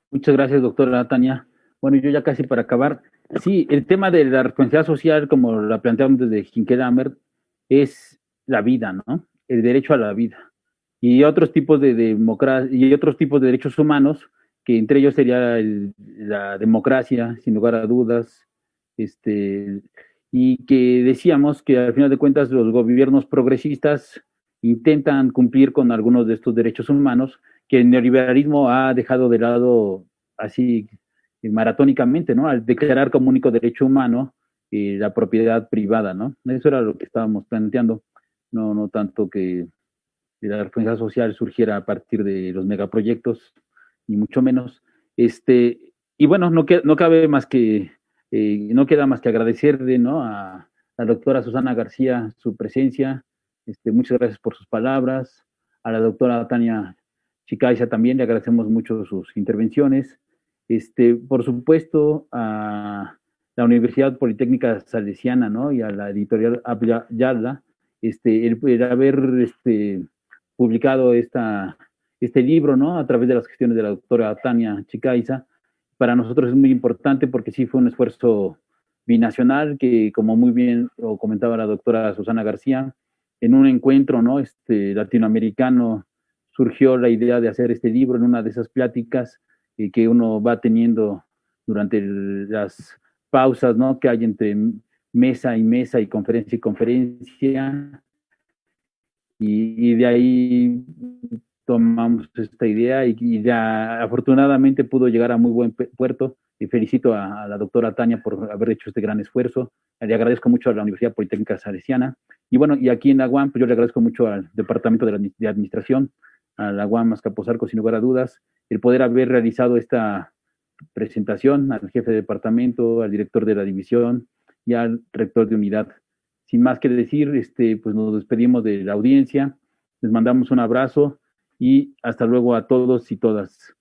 Muchas gracias, doctora Tania. Bueno, yo ya casi para acabar. Sí, el tema de la responsabilidad social, como la planteamos desde Hinkedamer, es la vida, ¿no? El derecho a la vida. Y otros tipos de democracia y otros tipos de derechos humanos, que entre ellos sería la democracia, sin lugar a dudas, y que decíamos que al final de cuentas los gobiernos progresistas intentan cumplir con algunos de estos derechos humanos que el neoliberalismo ha dejado de lado así maratónicamente, ¿no? Al declarar como único derecho humano la propiedad privada, ¿no? Eso era lo que estábamos planteando, no tanto que la responsabilidad social surgiera a partir de los megaproyectos, ni mucho menos. Y bueno, no cabe más que, no queda más que agradecerle, ¿no? A la doctora Susana García su presencia. Muchas gracias por sus palabras. A la doctora Tania Chicaiza también le agradecemos mucho sus intervenciones. Por supuesto, a la Universidad Politécnica Salesiana, ¿no? Y a la editorial Yala, el haber publicado este libro, ¿no? A través de las gestiones de la doctora Tania Chicaiza. Para nosotros es muy importante porque sí fue un esfuerzo binacional que, como muy bien lo comentaba la doctora Susana García, en un encuentro, ¿no? Latinoamericano surgió la idea de hacer este libro en una de esas pláticas que uno va teniendo durante las pausas, ¿no? Que hay entre mesa y conferencia, y de ahí tomamos esta idea y ya afortunadamente pudo llegar a muy buen puerto, y felicito a la doctora Tania por haber hecho este gran esfuerzo. Le agradezco mucho a la Universidad Politécnica Salesiana, y bueno, y aquí en la UAM, pues yo le agradezco mucho al Departamento de Administración, a la UAM Azcapotzalco, sin lugar a dudas, el poder haber realizado esta presentación, al jefe de departamento, al director de la división y al rector de unidad. Sin más que decir, pues nos despedimos de la audiencia, les mandamos un abrazo y hasta luego a todos y todas.